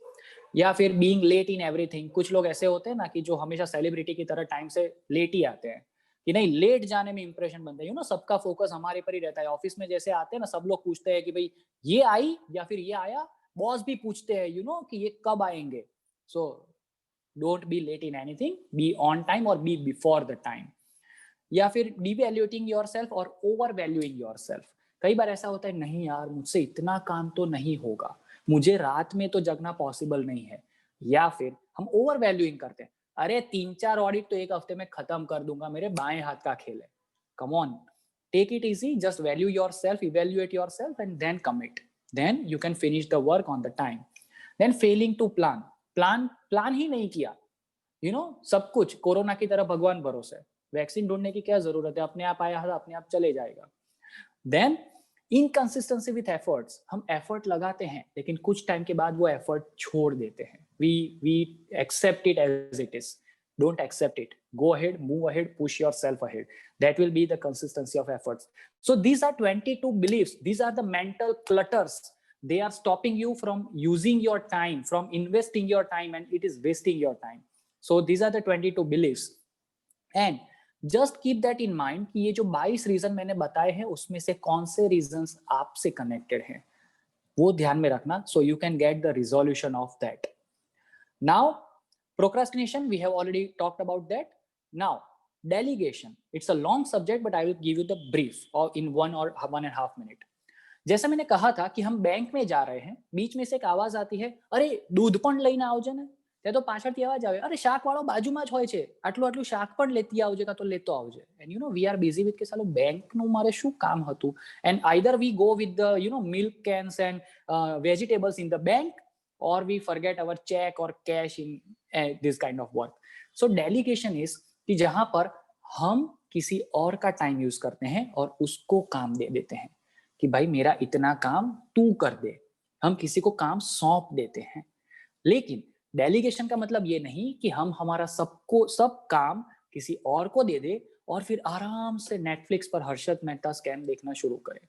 या फिर being late in everything. कुछ लोग ऐसे होते हैं ना कि जो हमेशा सेलिब्रिटी की तरह टाइम से लेट ही आते हैं कि नहीं, लेट जाने में इंप्रेशन बनता है. यू नो सबका फोकस हमारे पर ही रहता है. ऑफिस में जैसे आते हैं ना, सब लोग पूछते हैं कि भाई ये आई या फिर ये आया. बॉस भी पूछते हैं यू नो कि ये कब आएंगे. So don't be late in anything, be on time और बी बिफोर द टाइम. या फिर डिवैल्यूएटिंग योरसेल्फ और ओवर वैल्यूइंग योरसेल्फ. कई बार ऐसा होता है, नहीं यार मुझसे इतना काम तो नहीं होगा, मुझे रात में तो जगना पॉसिबल नहीं है. या फिर हम ओवर वैल्यूइंग करते हैं, अरे 3-4 ऑडिट तो एक हफ्ते में खत्म कर दूंगा, मेरे बाएं हाथ का खेल है. Come on, take it easy, just value yourself, evaluate yourself and then commit. Then you can finish the work on the time. Then failing to plan ही नहीं किया. यू नो सब कुछ कोरोना की तरह भगवान भरोसे. वैक्सीन ढूंढने की क्या जरूरत है, अपने आप आया अपने आप चले जाएगा. Then inconsistency with efforts. हम एफर्ट लगाते हैं लेकिन कुछ टाइम के बाद वो एफर्ट छोड़ देते हैं. We accept it as it is. Don't accept it, go ahead, move ahead, push yourself ahead. That will be the consistency of efforts. So these are 22 beliefs. These are the mental clutters. They are stopping you from using your time, from investing your time, and it is wasting your time. So these are the 22 beliefs. And just keep that in mind कि ये जो 22 reason मैंने बताए हैं उसमें से कौन से रीजंस आपसे कनेक्टेड हैं, वो ध्यान में रखना. So you can get the resolution of that. Now procrastination, we have already talked about that. Now delegation, it's a long subject but I will give you the brief in 1 or 1.5 minute. जैसा मैंने कहा था कि हम bank में जा रहे हैं, बीच में से एक आवाज आती है, अरे दूध પણ લઈને આવજો ને. તે તો પાછળથી આવાજ આવે, અરે શાક વાળો બાજુમાં જ હોય છે, આટલું શાક પણ લેતી આવજે કાં તો લેતો આવજે. And you know we are busy with કે સાલો બેંકનું મારે શું કામ હતું. And either we go with the you know milk cans and vegetables in the bank, or we forget our check or cash in this kind of work. So delegation is कि जहां पर हम किसी और का टाइम यूज करते हैं और उसको काम दे देते हैं कि भाई मेरा इतना काम तू कर दे. हम किसी को काम सौंप देते हैं. लेकिन डेलीगेशन का मतलब ये नहीं कि हम हमारा सब काम किसी और को दे दे और फिर आराम से नेटफ्लिक्स पर हर्षद मेहता स्कैम देखना शुरू करें.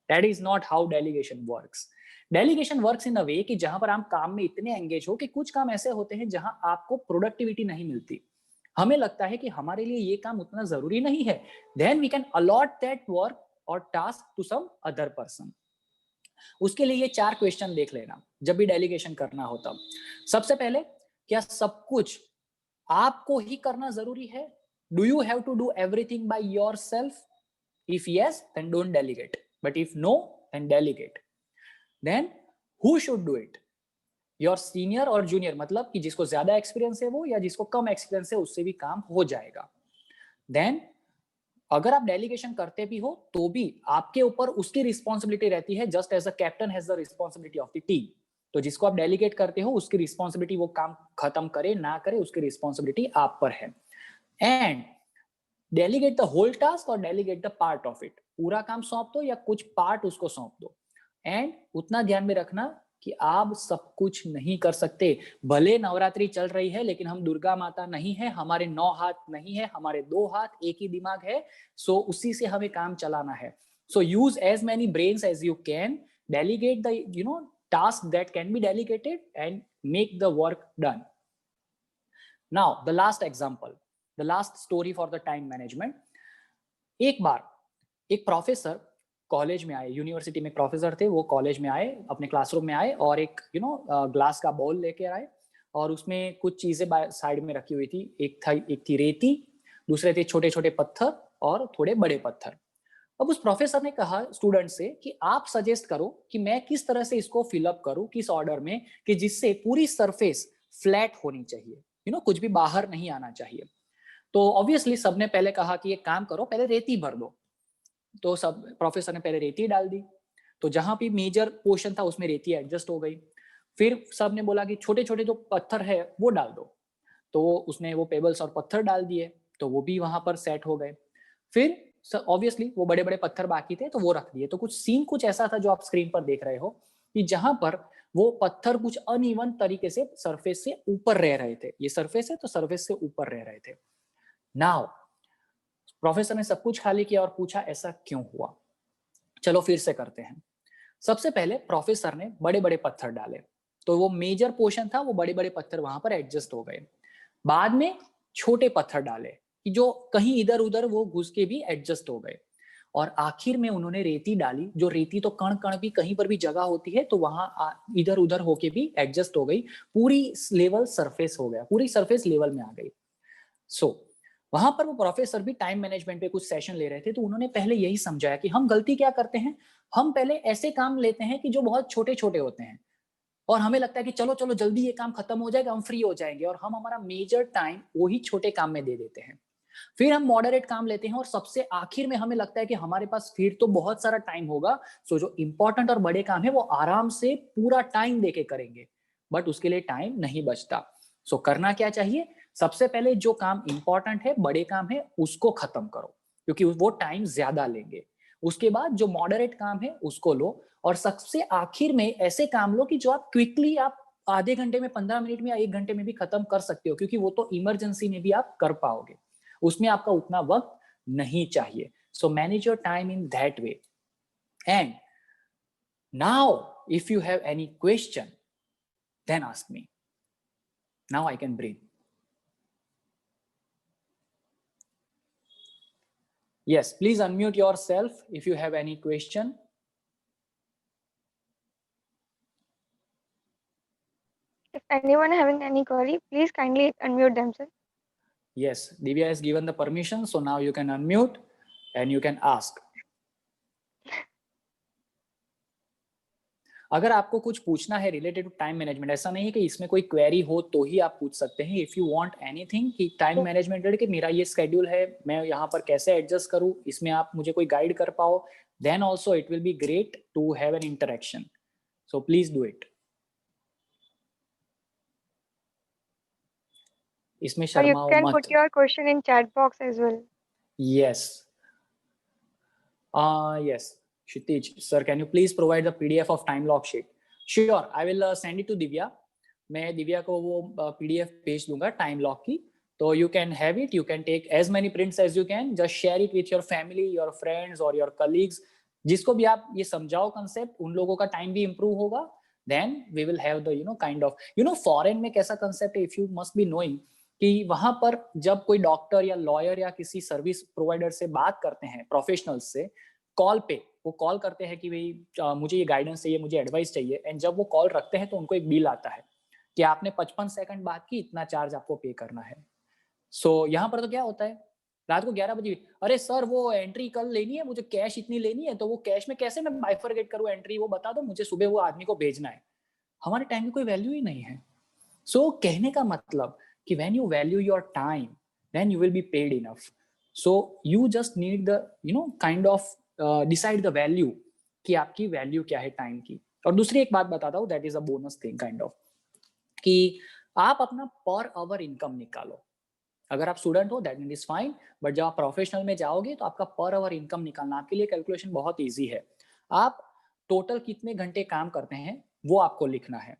That is not how delegation works. Delegation works in a way कि जहां पर आप काम में इतने एंगेज हो कि कुछ काम ऐसे होते हैं जहां आपको प्रोडक्टिविटी नहीं मिलती. हमें लगता है कि हमारे लिए ये काम उतना जरूरी नहीं है. Then we can allot that work और task to some other person. उसके लिए ये 4 क्वेश्चन देख लेना जब भी डेलीगेशन करना हो तब. सबसे पहले, क्या सब कुछ आपको ही करना जरूरी है? Do you have to do everything by yourself? If yes, then don't delegate, but if no, then delegate. Then who should do it? Your senior और जूनियर, मतलब कि जिसको ज्यादा एक्सपीरियंस है वो, या जिसको कम एक्सपीरियंस है उससे भी काम हो जाएगा. देन अगर आप डेलीगेशन करते भी हो तो भी आपके ऊपर उसकी रिस्पॉन्सिबिलिटी रहती है, just as a captain has the responsibility of the team. तो जिसको आप डेलीगेट करते हो उसकी रिस्पॉन्सिबिलिटी, वो काम खत्म करे ना करे उसकी रिस्पॉन्सिबिलिटी आप पर है. And delegate the whole task और delegate the part of it. पूरा काम सौंप दो या कुछ पार्ट उसको सौंप दो. एंड उतना ध्यान में रखना कि आप सब कुछ नहीं कर सकते. भले नवरात्रि चल रही है लेकिन हम दुर्गा माता नहीं है, हमारे 9 हाथ नहीं है, हमारे 2 हाथ, एक ही दिमाग है. सो उसी से हमें काम चलाना है. So use as many brains as you can, delegate the you know task that can be delegated and make the work done. Now the last example, the last story for the time management. एक बार एक professor college में आए, university में professor थे, वो college में आए, अपने क्लासरूम में आए और एक ग्लास का बाउल लेके आए और उसमें कुछ चीजें साइड में रखी हुई थी. एक थी रेती, दूसरे थे छोटे छोटे पत्थर और थोड़े बड़े पत्थर. अब उस प्रोफेसर ने कहा स्टूडेंट से कि आप सजेस्ट करो कि मैं किस तरह से इसको फिलअप करूं, किस ऑर्डर में, कि जिससे पूरी सरफेस फ्लैट होनी चाहिए, कुछ भी बाहर नहीं आना चाहिए. तो ऑब्वियसली सबने पहले कहा कि एक काम करो, पहले रेती भर दो. तो सब प्रोफेसर ने पहले रेती डाल दी, तो जहां भी मेजर पोर्शन था उसमें रेती एडजस्ट हो गई। फिर सब ने बोला कि छोटे छोटे जो पत्थर है वो डाल दो, तो उसने वो पेबल्स और पत्थर डाल दिए, तो वो भी वहां पर सेट हो गए। फिर ऑब्वियसली वो बड़े बड़े पत्थर बाकी थे तो वो रख दिए। तो कुछ सीन कुछ ऐसा था जो आप स्क्रीन पर देख रहे हो कि जहां पर वो पत्थर कुछ अनइवन तरीके से सरफेस से ऊपर रह रहे थे, ये सरफेस है तो सरफेस से ऊपर रह रहे थे। नाउ प्रोफेसर ने सब कुछ खाली किया और पूछा ऐसा क्यों हुआ। चलो फिर से करते हैं। सबसे पहले प्रोफेसर ने बड़े बड़े पत्थर डाले, तो वो मेजर पोर्शन था, वो बड़े बड़े पत्थर वहां पर एडजस्ट हो गए। बाद में छोटे पत्थर डाले कि जो कहीं इधर उधर वो घुस के भी एडजस्ट हो गए। और आखिर में उन्होंने रेती डाली, जो रेती तो कण कण भी कहीं पर भी जगह होती है तो वहां इधर उधर होके भी एडजस्ट हो गई, पूरी लेवल सरफेस हो गया, पूरी सरफेस लेवल में आ गई। सो वहां पर वो प्रोफेसर भी टाइम मैनेजमेंट पे कुछ सेशन ले रहे थे, तो उन्होंने पहले यही समझाया कि हम गलती क्या करते हैं, हम पहले ऐसे काम लेते हैं कि जो बहुत छोटे छोटे होते हैं और हमें लगता है कि चलो चलो जल्दी ये काम खत्म हो जाएगा, हम फ्री हो जाएंगे, और हम हमारा मेजर टाइम वही छोटे काम में दे देते हैं। फिर हम मॉडरेट काम लेते हैं और सबसे आखिर में हमें लगता है कि हमारे पास फिर तो बहुत सारा टाइम होगा, सो जो इंपॉर्टेंट और बड़े काम है वो आराम से पूरा टाइम देके करेंगे, बट उसके लिए टाइम नहीं बचता। सो करना क्या चाहिए, सबसे पहले जो काम इंपॉर्टेंट है, बड़े काम है, उसको खत्म करो क्योंकि वो टाइम ज्यादा लेंगे। उसके बाद जो मॉडरेट काम है उसको लो, और सबसे आखिर में ऐसे काम लो कि जो आप क्विकली आप आधे घंटे में, 15 मिनट में या 1 घंटे में भी खत्म कर सकते हो, क्योंकि वो तो इमरजेंसी में भी आप कर पाओगे, उसमें आपका उतना वक्त नहीं चाहिए। So manage your time in that way. And now if you have any question then ask me, now I can breathe. Yes, please unmute yourself if you have any question. If anyone having any query, please kindly unmute themselves. Yes, Divya has given the permission, so now you can unmute and you can ask. अगर आपको कुछ पूछना है related to time management, ऐसा नहीं है कि इसमें कोई क्वेरी हो तो ही आप पूछ सकते हैं। इफ यू वांट एनीथिंग कि टाइम मैनेजमेंट रिलेटेड, कि मेरा ये स्केड्यूल है, मैं यहाँ पर कैसे एडजस्ट करूँ, इसमें आप मुझे कोई गाइड कर पाओ, then also it will be great to have an interaction, so please do it. इसमें शर्माओ मत। You can put your question in chat box as well. Yes. Yes. Kshitij, sir, can you please provide the PDF of time log sheet? Sure, I will send it to Divya. मैं दिव्या को वो PDF भेज दूंगा time log की, तो you can have it, you can take as many prints as you can, just share it with your family, your friends or your colleagues, जिसको भी आप ये समझाओ कंसेप्ट, उन लोगों का टाइम भी इंप्रूव होगा। then we will have the kind of foreign में कैसा कंसेप्ट है, if you must be knowing, कि वहां पर जब कोई डॉक्टर या लॉयर या किसी सर्विस प्रोवाइडर से बात करते हैं, प्रोफेशनल्स से, कॉल पे वो कॉल करते हैं कि भाई मुझे ये गाइडेंस चाहिए, मुझे एडवाइस चाहिए, एंड जब वो कॉल रखते हैं तो उनको एक बिल आता है कि आपने 55 सेकंड बात की, इतना चार्ज आपको पे करना है। सो यहाँ पर तो क्या होता है, रात को 11 बजे, अरे सर वो एंट्री कल लेनी है, मुझे कैश इतनी लेनी है, तो वो कैश में कैसे मैं बाइफरगेट करूँ एंट्री, वो बता दो मुझे, सुबह वो आदमी को भेजना है। हमारे टाइम की कोई वैल्यू ही नहीं है। सो कहने का मतलब कि when you value your time, then you will be paid enough. So you just need the kind of decide the value कि आपकी वैल्यू क्या है टाइम की। और दूसरी एक बात बताता हूँ, that is a bonus thing kind of, कि आप अपना पर आवर इनकम निकालो। अगर आप स्टूडेंट हो that mean is fine, but जब आप प्रोफेशनल में जाओगे तो आपका पर आवर इनकम निकालना आपके लिए कैलकुलेशन बहुत ईजी है। आप टोटल कितने घंटे काम करते हैं वो आपको लिखना है।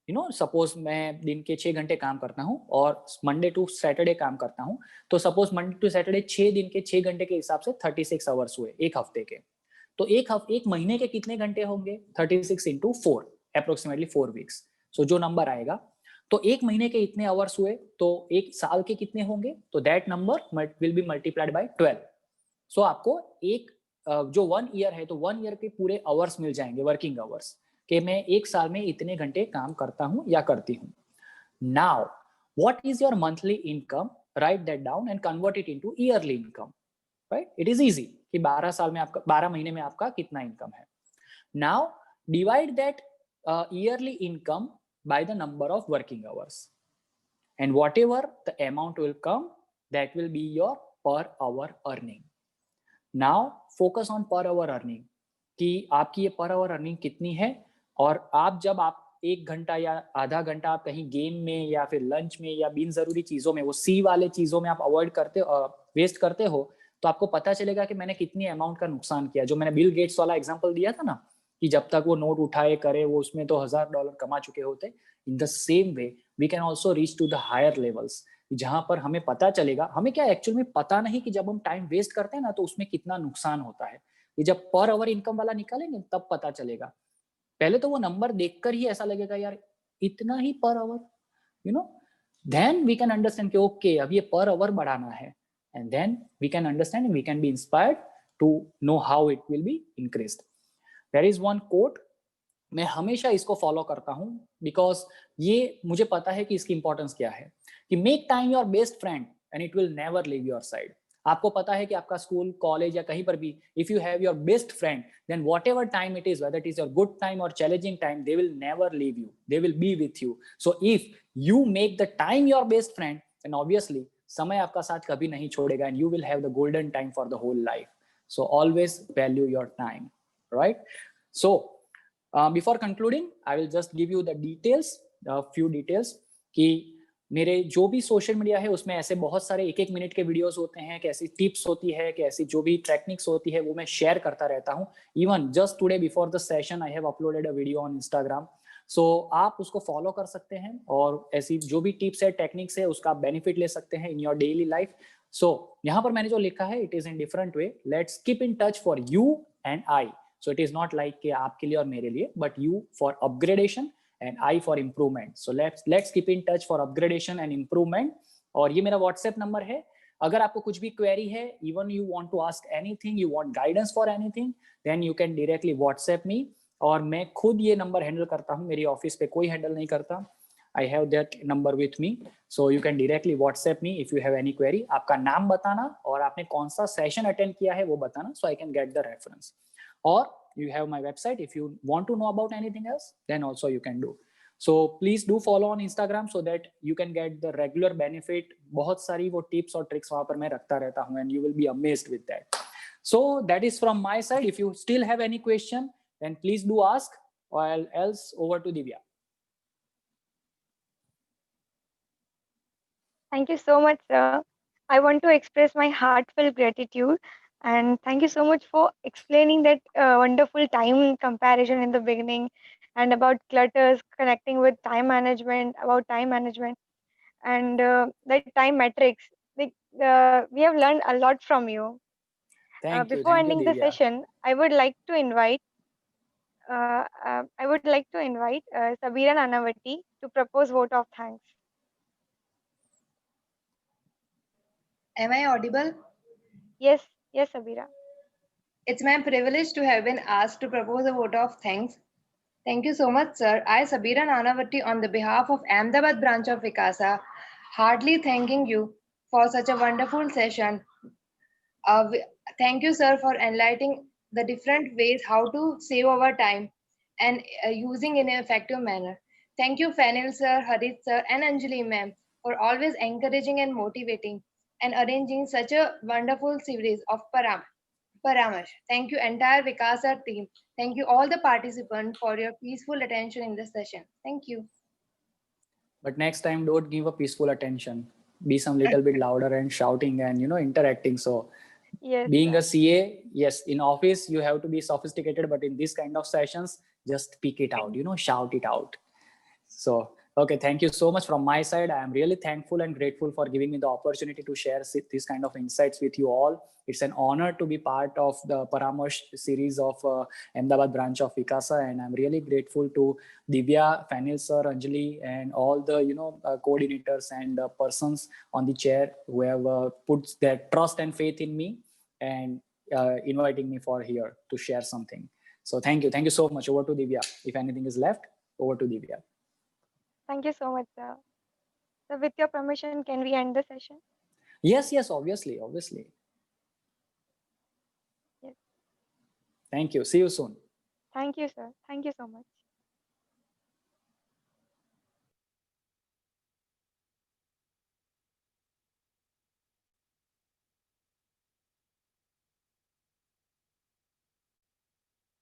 सपोज मैं दिन के 6 घंटे काम करता हूँ और मंडे टू सैटरडे काम करता हूँ, तो सपोज मंडे टू सैटरडे 6 दिन के 6 घंटे के हिसाब से 36 आवर्स हुए एक हफ्ते के। तो एक महीने के कितने घंटे होंगे, 36 इंटू 4, अप्रोक्सीमेटली 4 वीक्स। सो जो नंबर आएगा, तो एक महीने के इतने आवर्स हुए, तो एक साल के कितने होंगे, तो that number will be multiplied by 12। सो आपको एक जो 1 ईयर है, तो 1 ईयर के पूरे आवर्स मिल जाएंगे, वर्किंग आवर्स, कि मैं एक साल में इतने घंटे काम करता हूं या करती हूं। Now what is your monthly income, right that down and convert it into yearly income, right. It is easy कि 12 साल में आपका, 12 महीने में आपका कितना इनकम है। Now divide that yearly income by the number of working hours, and whatever the amount will come, that will be your per hour earning. Now focus on per hour earning, कि आपकी ये per our earning कितनी है, और जब आप 1 घंटा या आधा घंटा आप कहीं गेम में या फिर लंच में या बिन जरूरी चीजों में, वो सी वाले चीजों में आप अवॉइड करते वेस्ट करते हो, तो आपको पता चलेगा कि मैंने कितनी अमाउंट का नुकसान किया। जो मैंने बिल गेट्स वाला एग्जांपल दिया था ना, कि जब तक वो नोट उठाए करे वो उसमें तो $1000 कमा चुके होते। In the same way we can also reach to the higher levels, जहां पर हमें पता चलेगा, हमें क्या एक्चुअल में पता नहीं कि जब हम टाइम वेस्ट करते हैं ना तो उसमें कितना नुकसान होता है। ये जब पर आवर इनकम वाला निकालेंगे तब पता चलेगा। पहले तो वो नंबर देखकर ही ऐसा लगेगा यार इतना ही per hour, you know, then we can understand कि ओके अब ये पर आवर बढ़ाना है, and then we can understand, we can be inspired to know how it will be increased. There is one quote, मैं हमेशा इसको follow करता हूं बिकॉज ये मुझे पता है कि इसकी इंपॉर्टेंस क्या है, कि make time your best friend and it will never leave your side. आपको पता है कि आपका स्कूल कॉलेज या कहीं पर भी, if you have your best friend, then whatever time it is, whether it is your good time और challenging time, they will never leave you, they will be with you. So if you make the time your best friend, then obviously समय आपका साथ कभी नहीं छोड़ेगा, and you will have the golden time for the whole life. So always value your time, right? So before concluding, I will just give you the details, few details, कि मेरे जो भी सोशल मीडिया है उसमें ऐसे बहुत सारे 1-1 minute के वीडियोस होते हैं, कैसी टिप्स होती है, कैसी जो भी टेक्निक्स होती है वो मैं शेयर करता रहता हूँ। Even just today before the session I have uploaded a video on Instagram, so आप उसको फॉलो कर सकते हैं और ऐसी जो भी टिप्स है, टेक्निक्स है, उसका बेनिफिट ले सकते हैं इन योर डेली लाइफ। सो यहाँ पर मैंने जो लिखा है, it is in different way, let's keep in touch for you and I. So it is not like कि आपके लिए और मेरे लिए, but you for upgradation and I for improvement. So let's keep in touch for upgradation and improvement. और ये मेरा WhatsApp number है। अगर आपको कुछ भी क्वेरी है, even you want to ask anything, you want guidance for anything, then you can directly WhatsApp me. और मैं खुद ये नंबर हैंडल करता हूँ, मेरी ऑफिस पे कोई हैंडल नहीं करता। I have that number with me, so you can directly WhatsApp me if you have any query. आपका नाम बताना और आपने कौन सा सेशन अटेंड किया है वो बताना, so I can get the reference. Or you have my website, if you want to know about anything else, then also you can do. So please do follow on Instagram so that you can get the regular benefit. बहुत सारी वो tips और tricks वहाँ पर मैं रखता रहता हूँ, and you will be amazed with that. So that is from my side. If you still have any question, then please do ask, or else over to Divya. Thank you so much, sir. I want to express my heartfelt gratitude and thank you so much for explaining that wonderful time comparison in the beginning and about clutters, connecting with time management, about time management and that time metrics. Like, we have learned a lot from you. Thank you, Before ending the Divya. session, I would like to invite Sabira Nanavati to propose vote of thanks. Am I audible? Yes, Sabira. It's my privilege to have been asked to propose a vote of thanks. Thank you so much, sir. I, Sabira Nanavati, on the behalf of Ahmedabad branch of Vikasa, heartily thanking you for such a wonderful session. Thank you, sir, for enlightening the different ways how to save our time and using in an effective manner. Thank you, Fanil sir, Harit sir, and Anjali ma'am for always encouraging and motivating and arranging such a wonderful series of Paramash. Thank you, entire Vikasa team. Thank you, all the participants, for your peaceful attention in this session. Thank you. But next time, don't give a peaceful attention. Be some little bit louder and shouting and interacting. So Yes. being a CA, yes, in office you have to be sophisticated, but in this kind of sessions, just speak it out, shout it out. So, okay, thank you so much from my side. I am really thankful and grateful for giving me the opportunity to share this kind of insights with you all. It's an honor to be part of the Paramosh series of Ahmedabad branch of Vikasa, and I'm really grateful to Divya, Fanil sir, Anjali, and all the coordinators and persons on the chair who have put their trust and faith in me and inviting me for here to share something. So thank you so much. Over to Divya. If anything is left, over to Divya. Thank you so much, sir. So with your permission, can we end the session? Yes, obviously. Yes. Thank you. See you soon. Thank you, sir. Thank you so much.